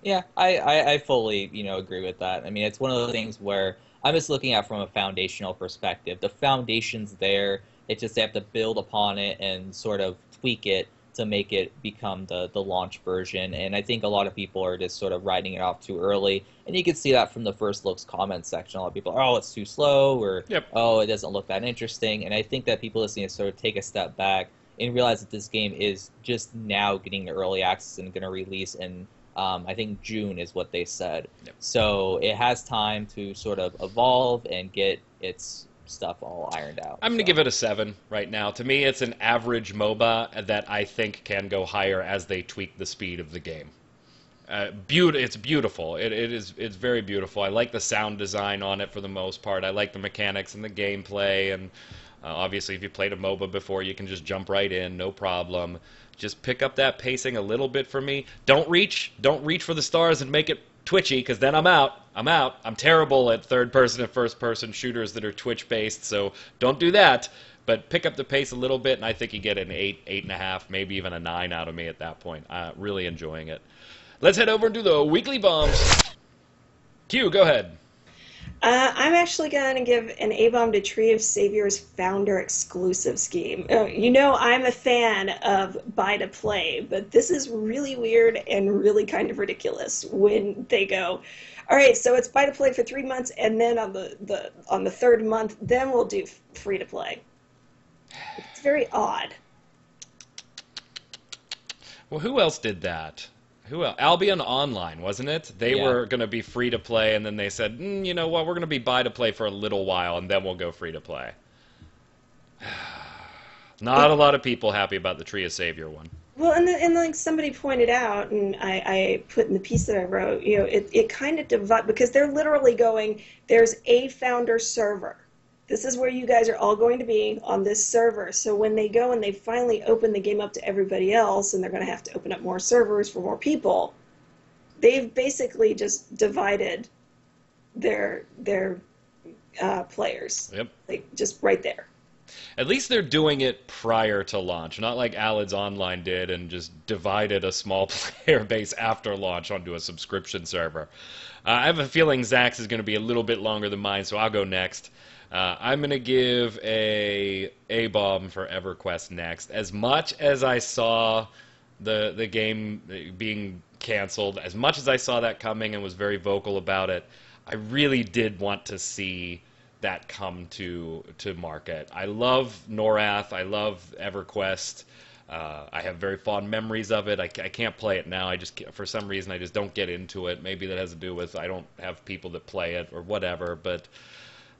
Yeah, I fully agree with that. I mean, it's one of the things where I'm just looking at from a foundational perspective. The foundation's there. It's just they have to build upon it and sort of tweak it to make it become the launch version. And I think a lot of people are just sort of writing it off too early. And you can see that from the first looks comment section. A lot of people are, oh, it's too slow, or oh, it doesn't look that interesting. And I think that people just need to sort of take a step back and realize that this game is just now getting to early access and going to release in, I think June is what they said. So it has time to sort of evolve and get its stuff all ironed out. I'm going to give it a 7 right now. To me, it's an average MOBA that I think can go higher as they tweak the speed of the game. It's beautiful. It's very beautiful. I like the sound design on it for the most part. I like the mechanics and the gameplay, and obviously if you played a MOBA before, you can just jump right in, no problem. Just pick up that pacing a little bit for me. Don't reach for the stars and make it twitchy, because then I'm out. I'm terrible at third-person and first-person shooters that are Twitch-based, so don't do that. But pick up the pace a little bit, and I think you get an 8, 8.5, maybe even a 9 out of me at that point. Really enjoying it. Let's head over to the weekly bombs. Q, go ahead. I'm actually going to give an A-bomb to Tree of Savior's founder exclusive scheme. I'm a fan of buy-to-play, but this is really weird and really kind of ridiculous when they go, all right, so it's buy-to-play for 3 months, and then on the third month, then we'll do free-to-play. It's very odd. Well, who else did that? Who else? Albion Online, wasn't it? They were going to be free to play, and then they said, you know what, we're going to be buy to play for a little while, and then we'll go free to play. Not a lot of people happy about the Tree of Savior one. Well, and like somebody pointed out, and I put in the piece that I wrote, it kind of divides, because they're literally going, there's a founder server. this is where you guys are all going to be on this server. So when they go and they finally open the game up to everybody else, and they're going to have to open up more servers for more people, they've basically just divided their players. Yep. Like, just right there. At least they're doing it prior to launch, not like Alad's Online did and just divided a small player base after launch onto a subscription server. I have a feeling Zach's is going to be a little bit longer than mine, so I'll go next. I'm going to give a A-bomb for EverQuest Next. As much as I saw the game being canceled, as much as I saw that coming and was very vocal about it, I really did want to see that come to market. I love Norath. I love EverQuest. I have very fond memories of it. I can't play it now. For some reason, I just don't get into it. Maybe that has to do with I don't have people that play it or whatever. But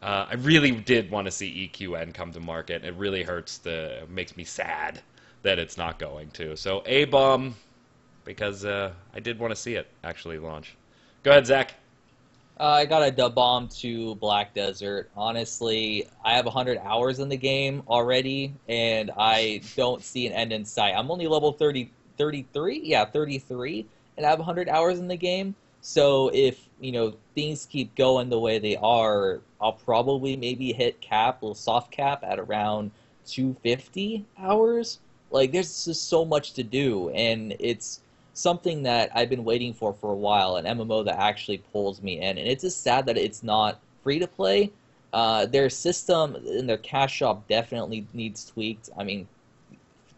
I really did want to see EQN come to market. It really makes me sad that it's not going to. So A-bomb, because I did want to see it actually launch. Go ahead, Zach. I got a dub bomb to Black Desert. Honestly, I have 100 hours in the game already, and I don't see an end in sight. I'm only level 33? Yeah, 33, and I have 100 hours in the game. So if, things keep going the way they are, I'll probably maybe hit a little soft cap at around 250 hours. Like, there's just so much to do, and it's something that I've been waiting for a while, an MMO that actually pulls me in. And it's just sad that it's not free to play. Their system and their cash shop definitely needs tweaked. I mean,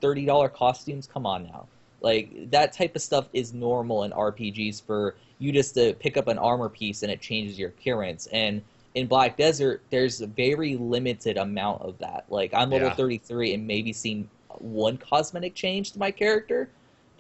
$30 costumes, come on now. Like, that type of stuff is normal in RPGs for you just to pick up an armor piece and it changes your appearance. And in Black Desert, there's a very limited amount of that. Like, I'm level 33 and maybe seen one cosmetic change to my character,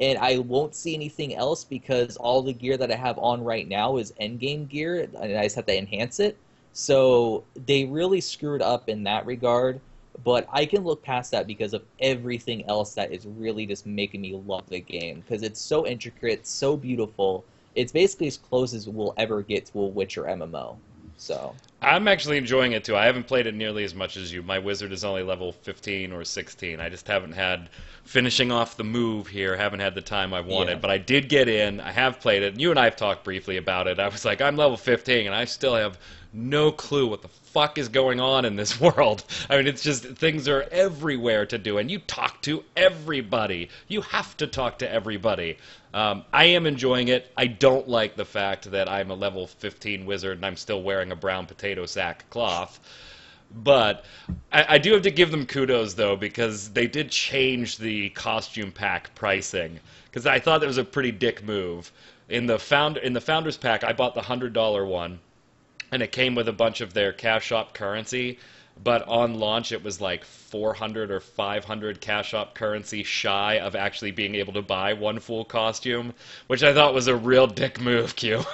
and I won't see anything else because all the gear that I have on right now is endgame gear, and I just have to enhance it. So they really screwed up in that regard, but I can look past that because of everything else that is really just making me love the game, because it's so intricate, so beautiful. It's basically as close as we'll ever get to a Witcher MMO. So I'm actually enjoying it too. I haven't played it nearly as much as you. My wizard is only level 15 or 16. I just haven't had finishing off the move here. Haven't had the time I wanted. Yeah. But I did get in. I have played it. You and I have talked briefly about it. I was like, I'm level 15, and I still have no clue what the fuck is going on in this world. I mean, it's just things are everywhere to do, and you talk to everybody. You have to talk to everybody. I am enjoying it. I don't like the fact that I'm a level 15 wizard and I'm still wearing a brown potato sack cloth. But I do have to give them kudos, though, because they did change the costume pack pricing. Because I thought that was a pretty dick move. In the Founders Pack, I bought the $100 one, and it came with a bunch of their cash shop currency. But on launch, it was like 400 or 500 cash shop currency shy of actually being able to buy one full costume, which I thought was a real dick move, Q.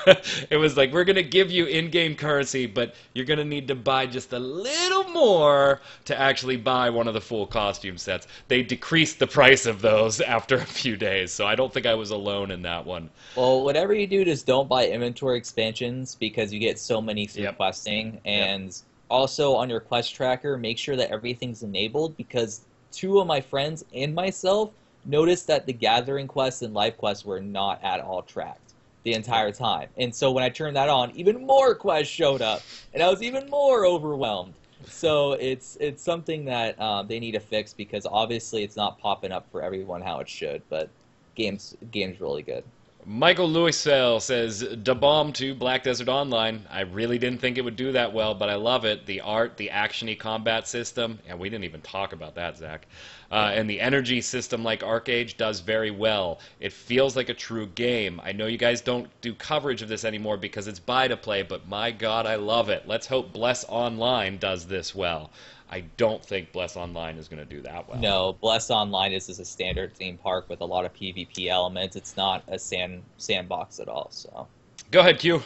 It was like, we're going to give you in-game currency, but you're going to need to buy just a little more to actually buy one of the full costume sets. They decreased the price of those after a few days, so I don't think I was alone in that one. Well, whatever you do, just don't buy inventory expansions because you get so many through questing, and also on your quest tracker, make sure that everything's enabled, because 2 of my friends and myself noticed that the gathering quests and life quests were not at all tracked the entire time. And so when I turned that on, even more quests showed up, and I was even more overwhelmed. So it's something that they need to fix, because obviously it's not popping up for everyone how it should, but game's really good. Michael Lewisell says, "Da bomb to Black Desert Online. I really didn't think it would do that well, but I love it. The art, the action-y combat system," and we didn't even talk about that, Zach, and the energy system like Arcade does very well. It feels like a true game. I know you guys don't do coverage of this anymore because it's buy-to-play, but my God, I love it. Let's hope Bless Online does this well. I don't think Bless Online is going to do that well. No, Bless Online is a standard theme park with a lot of PvP elements. It's not a sandbox at all. So, go ahead, Q.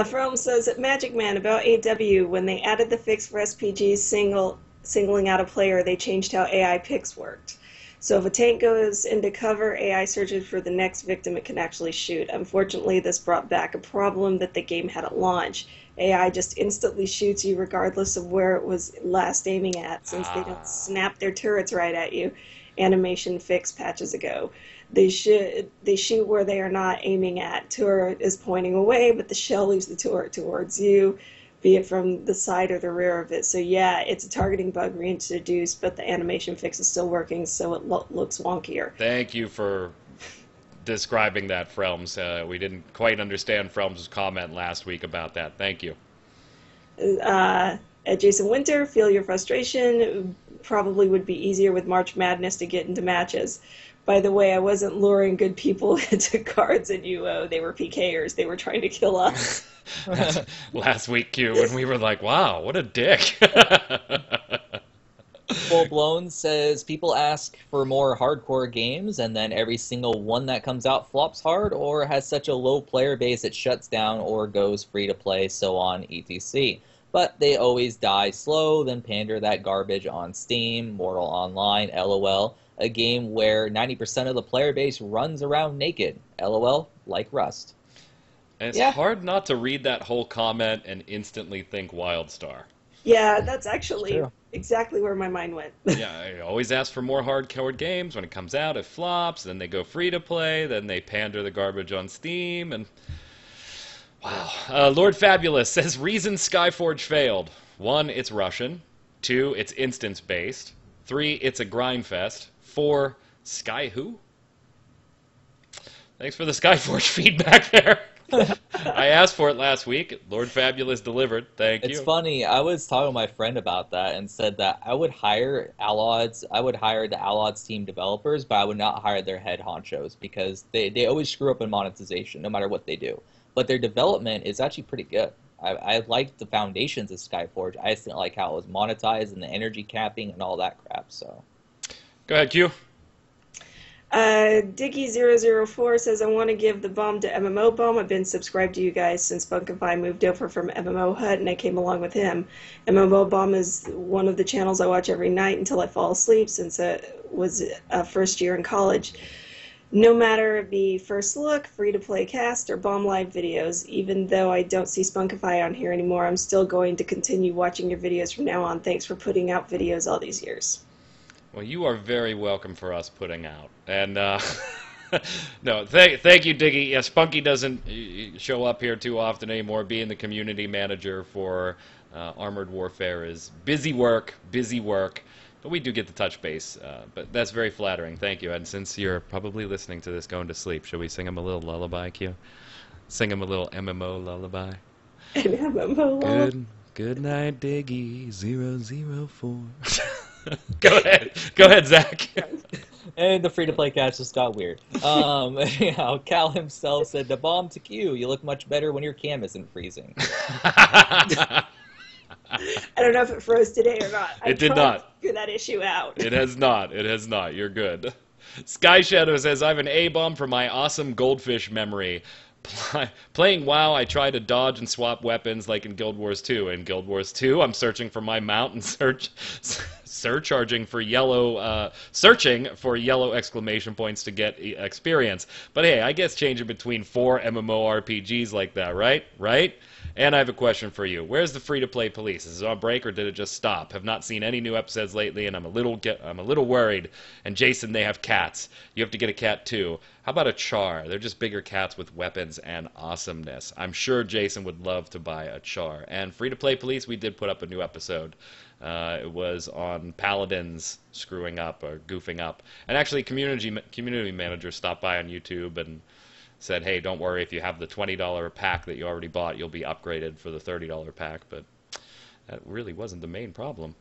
From says at magicman about AW, when they added the fix for SPGs singling out a player, they changed how AI picks worked. So if a tank goes into cover, AI searches for the next victim it can actually shoot. Unfortunately, this brought back a problem that the game had at launch. AI just instantly shoots you regardless of where it was last aiming at, since they don't snap their turrets right at you. Animation fixed patches ago. They shoot where they are not aiming at. Turret is pointing away, but the shell leaves the turret towards you, be it from the side or the rear of it. So yeah, it's a targeting bug reintroduced, but the animation fix is still working, so it looks wonkier. Thank you for describing that, Frelms. We didn't quite understand Frelms' comment last week about that. Thank you. Jason Winter, feel your frustration. Probably would be easier with March Madness to get into matches. By the way, I wasn't luring good people into cards in UO. They were PKers. They were trying to kill us. Last week, Q, when we were like, wow, what a dick. Full Blown says people ask for more hardcore games, and then every single one that comes out flops hard or has such a low player base it shuts down or goes free to play, so on, etc. But they always die slow, then pander that garbage on Steam, Mortal Online, LOL, a game where 90% of the player base runs around naked, LOL, like Rust. And it's hard not to read that whole comment and instantly think WildStar. Yeah, that's actually exactly where my mind went. Yeah, I always ask for more hardcore games. When it comes out, it flops. Then they go free to play. Then they pander the garbage on Steam. And wow. Lord Fabulous says, reasons Skyforge failed. 1, it's Russian. 2, it's instance-based. 3, it's a grind fest. 4, Sky who? Thanks for the Skyforge feedback there. I asked for it last week. Lord Fabulous delivered. Thank you. It's funny. I was talking to my friend about that and said that I would hire Alod's. I would hire the Alod's team developers, but I would not hire their head honchos because they always screw up in monetization, no matter what they do. But their development is actually pretty good. I liked the foundations of Skyforge. I just didn't like how it was monetized and the energy capping and all that crap. So, go ahead, Q. Diggy004 says, I want to give the bomb to MMO Bomb. I've been subscribed to you guys since Bunkify moved over from MMO Hut, and I came along with him. MMO Bomb is one of the channels I watch every night until I fall asleep, since it was first year in college. No matter it be First Look, Free-to-Play Cast, or Bomb Live videos, even though I don't see Spunkify on here anymore, I'm still going to continue watching your videos from now on. Thanks for putting out videos all these years. Well, you are very welcome for us putting out. And, no, thank you, Diggy. Yeah, Spunky doesn't show up here too often anymore. Being the community manager for Armored Warfare is busy work. But we do get to touch base. But that's very flattering. Thank you. And since you're probably listening to this going to sleep, should we sing him a little lullaby, Q? Sing him a little MMO lullaby? An MMO lullaby. Good night, Diggy 004. Go ahead, Zach. And the free-to-play catch just got weird. Cal himself said, the bomb to Q, you look much better when your cam isn't freezing. I don't know if it froze today or not. It did not. Figure that issue out. It has not. You're good. Sky Shadow says, I have an A-bomb for my awesome goldfish memory. Playing WoW, I try to dodge and swap weapons like in Guild Wars 2. In Guild Wars 2, I'm searching for my mount and searching for yellow exclamation points to get experience. But hey, I guess changing between 4 MMORPGs like that, right? And I have a question for you. Where's the free-to-play police? Is it on break or did it just stop? Have not seen any new episodes lately, and I'm a little worried. And Jason, they have cats. You have to get a cat too. How about a Char? They're just bigger cats with weapons and awesomeness. I'm sure Jason would love to buy a Char. And free-to-play police, we did put up a new episode. It was on Paladins screwing up or goofing up. And actually, community manager stopped by on YouTube and said, hey, don't worry, if you have the $20 pack that you already bought, you'll be upgraded for the $30 pack. But that really wasn't the main problem.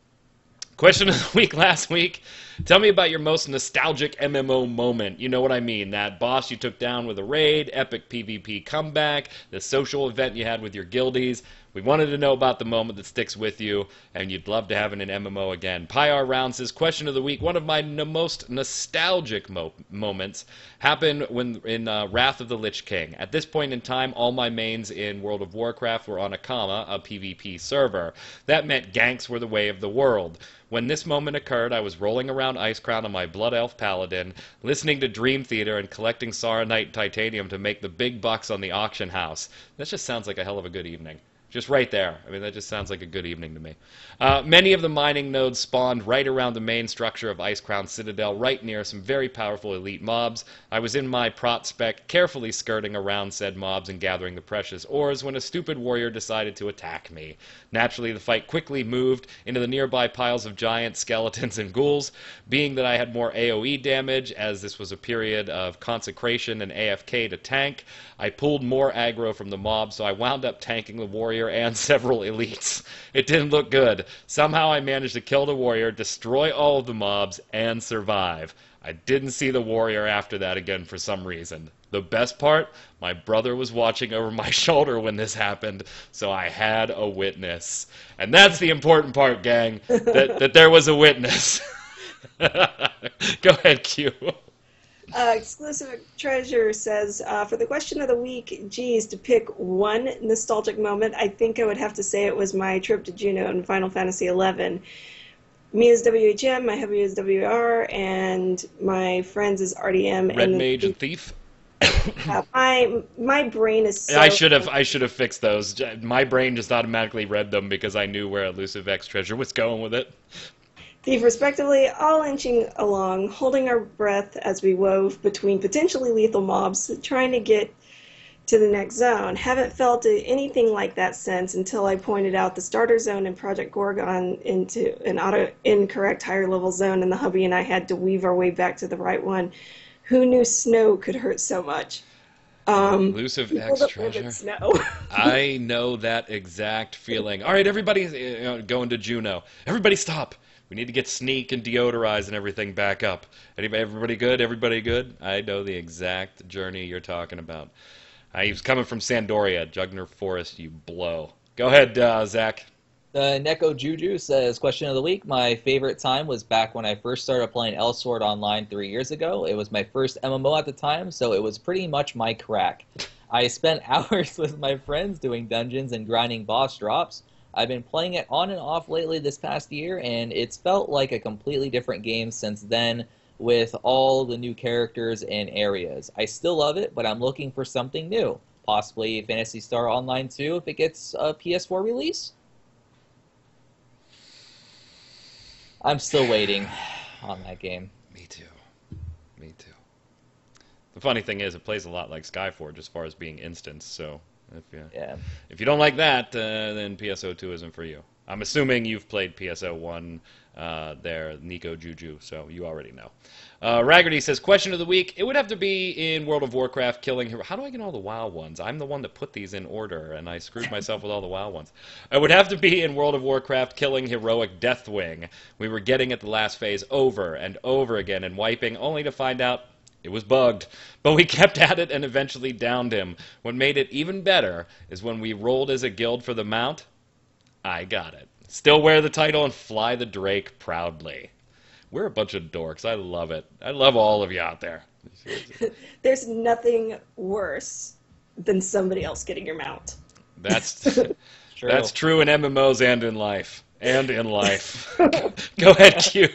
Question of the week last week. Tell me about your most nostalgic MMO moment. You know what I mean. That boss you took down with a raid, epic PvP comeback, the social event you had with your guildies. We wanted to know about the moment that sticks with you, and you'd love to have it in an MMO again. Pyar Round says, question of the week, one of my most nostalgic moments happened when in Wrath of the Lich King. At this point in time, all my mains in World of Warcraft were on Akama, a PvP server. That meant ganks were the way of the world. When this moment occurred, I was rolling around Icecrown on my Blood Elf Paladin, listening to Dream Theater and collecting Saronite and Titanium to make the big bucks on the auction house. That just sounds like a hell of a good evening. Just right there. I mean, that just sounds like a good evening to me. Many of the mining nodes spawned right around the main structure of Icecrown Citadel, right near some very powerful elite mobs. I was in my prot spec, carefully skirting around said mobs and gathering the precious ores when a stupid warrior decided to attack me. Naturally, the fight quickly moved into the nearby piles of giants, skeletons, and ghouls. Being that I had more AoE damage, as this was a period of consecration and AFK to tank, I pulled more aggro from the mob, so I wound up tanking the warrior and several elites. It didn't look good. Somehow I managed to kill the warrior, destroy all of the mobs, and survive. I didn't see the warrior after that again for some reason. The best part? My brother was watching over my shoulder when this happened, so I had a witness. And that's the important part, gang, that there was a witness. Go ahead, Q. Exclusive Treasure says, for the question of the week, geez, to pick one nostalgic moment, I think I would have to say it was my trip to Juneau in Final Fantasy XI. Me as WHM, my hubby as WR, and my friends as RDM. Red Mage and Thief? My brain is so... I should have fixed those. My brain just automatically read them because I knew where Elusive X Treasure was going with it. Thief, respectively, all inching along, holding our breath as we wove between potentially lethal mobs, trying to get to the next zone. Haven't felt anything like that since until I pointed out the starter zone in Project Gorgon into an auto-incorrect higher-level zone, and the hubby and I had to weave our way back to the right one. Who knew snow could hurt so much? Elusive X Treasure. Snow. I know that exact feeling. All right, everybody going to Juneau. Everybody stop. We need to get Sneak and Deodorize and everything back up. Everybody good? Everybody good? I know the exact journey you're talking about. He was coming from Sandoria, Jugner Forest, you blow. Go ahead, Zach. The Neko Juju says, question of the week, my favorite time was back when I first started playing Elsword Online 3 years ago. It was my first MMO at the time, so it was pretty much my crack. I spent hours with my friends doing dungeons and grinding boss drops. I've been playing it on and off lately this past year, and it's felt like a completely different game since then with all the new characters and areas. I still love it, but I'm looking for something new. Possibly Phantasy Star Online 2 if it gets a PS4 release. I'm still waiting on that game. Me too. Me too. The funny thing is, it plays a lot like Skyforge as far as being instance, so... If you don't like that, then PSO2 isn't for you. I'm assuming you've played PSO1 there, Nico Juju, so you already know. Raggerty says, question of the week. It would have to be in World of Warcraft killing... How do I get all the WoW ones? I'm the one that put these in order, and I screwed myself with all the WoW ones. It would have to be in World of Warcraft killing heroic Deathwing. We were getting at the last phase over and over again and wiping, only to find out it was bugged, but we kept at it and eventually downed him. What made it even better is when we rolled as a guild for the mount, I got it. Still wear the title and fly the Drake proudly. We're a bunch of dorks. I love it. I love all of you out there. There's nothing worse than somebody else getting your mount. That's true. That's true in MMOs and in life. And in life. Go ahead, Q.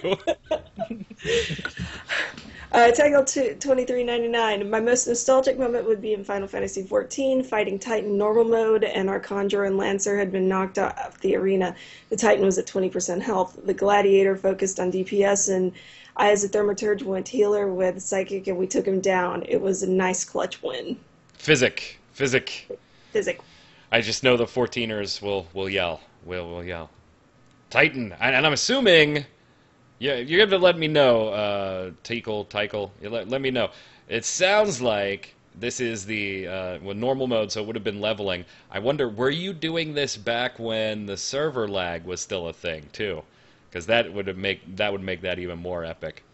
Tangle 2399. My most nostalgic moment would be in Final Fantasy XIV, fighting Titan normal mode, and our Conjurer and Lancer had been knocked off the arena. The Titan was at 20% health. The Gladiator focused on DPS, and I, as a Thaumaturge, went healer with Psychic, and we took him down. It was a nice clutch win. Physic. I just know the 14ers will yell. Will yell. Titan. And I'm assuming... Yeah, you're going to let me know, Tykel. Let me know. It sounds like this is the normal mode, so it would have been leveling. I wonder, were you doing this back when the server lag was still a thing, too? Because that would make that even more epic.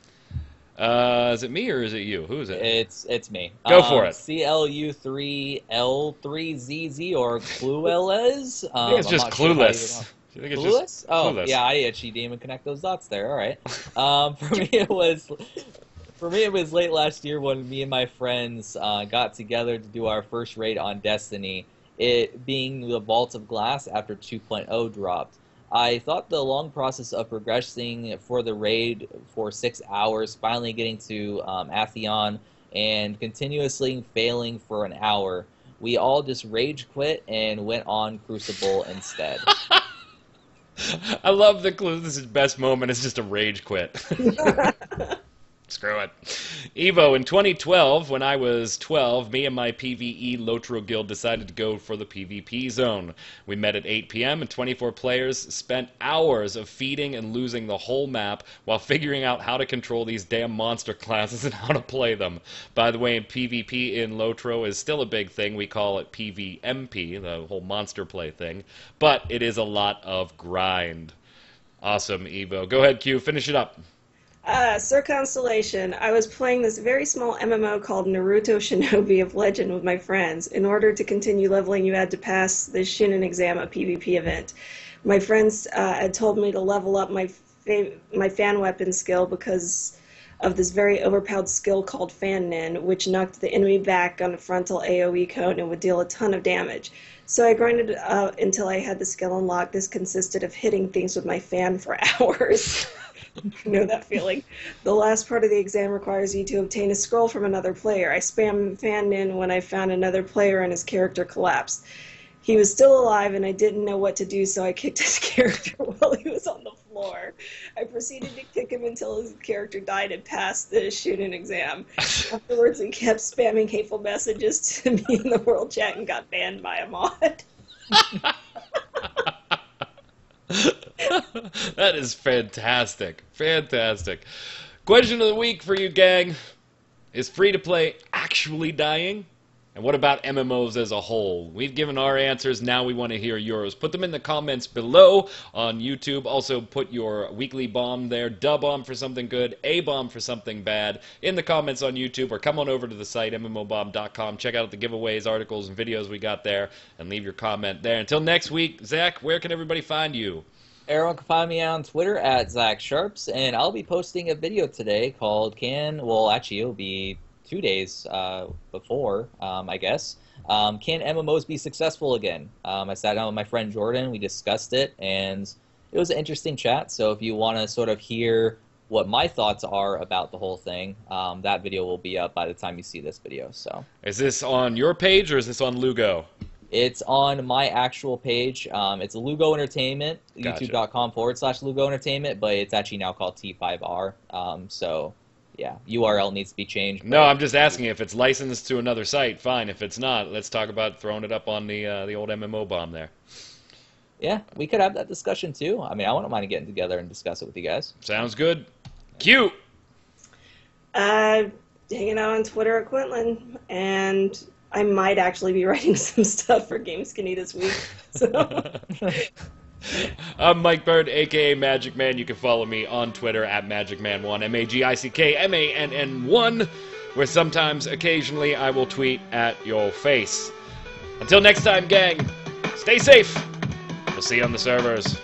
Is it me or is it you? Who is it? It's me. Go for it. CLU3L3ZZ or Clueless. I think it's just Clueless. Clueless? Oh, Clueless. yeah, I actually didn't even connect those dots there. All right. For me, it was late last year when me and my friends got together to do our first raid on Destiny, it being the Vault of Glass after 2.0 dropped. I thought the long process of progressing for the raid for 6 hours, finally getting to Atheon, and continuously failing for an hour, we all just rage quit and went on Crucible instead. I love the clue. This is best moment. It's just a rage quit. Screw it. Evo, in 2012, when I was 12, me and my PvE Lotro guild decided to go for the PvP zone. We met at 8 p.m. and 24 players spent hours of feeding and losing the whole map while figuring out how to control these damn monster classes and how to play them. By the way, PvP in Lotro is still a big thing. We call it PvMP, the whole monster play thing. But it is a lot of grind. Awesome, Evo. Go ahead, Q. Finish it up. Sir Cancellation, I was playing this very small MMO called Naruto Shinobi of Legend with my friends. In order to continue leveling, you had to pass the Shinin exam, a PvP event. My friends had told me to level up my fan weapon skill because of this very overpowered skill called Fan Nin, which knocked the enemy back on a frontal AoE cone and would deal a ton of damage. So I grinded until I had the skill unlocked. This consisted of hitting things with my fan for hours. You know that feeling. The last part of the exam requires you to obtain a scroll from another player. I spammed Fan Nin when I found another player and his character collapsed. He was still alive and I didn't know what to do, so I kicked his character while he was on the floor. I proceeded to kick him until his character died and passed the Shunin exam. Afterwards, he kept spamming hateful messages to me in the world chat and got banned by a mod. That is fantastic. Fantastic. Question of the week for you, gang. Is free-to-play actually dying? And what about MMOs as a whole? We've given our answers. Now we want to hear yours. Put them in the comments below on YouTube. Also put your weekly bomb there. Da bomb for something good. A bomb for something bad. In the comments on YouTube. Or come on over to the site, mmobomb.com. Check out the giveaways, articles, and videos we got there. And leave your comment there. Until next week, Zach, where can everybody find you? Everyone can find me on Twitter at Zach Sharps. And I'll be posting a video today called actually it'll be 2 days before, I guess. Can MMOs be successful again? I sat down with my friend Jordan, we discussed it, and it was an interesting chat. So if you want to sort of hear what my thoughts are about the whole thing, that video will be up by the time you see this video. So is this on your page or is this on Lugo? It's on my actual page. It's Lugo Entertainment, Gotcha. youtube.com/Lugo Entertainment, but it's actually now called T5R. So yeah, URL needs to be changed. No, I'm just asking if it's licensed to another site. Fine. If it's not, let's talk about throwing it up on the old MMO bomb there. Yeah, we could have that discussion too. I mean, I wouldn't mind getting together and discuss it with you guys. Sounds good. Cute. Hanging out on Twitter at Quintland, and I might actually be writing some stuff for Game Skinny this week. So. I'm Mike Bird, a.k.a. Magic Man. You can follow me on Twitter at MagicMan1, MAGICKMANN1, where sometimes, occasionally, I will tweet at your face. Until next time, gang, stay safe. We'll see you on the servers.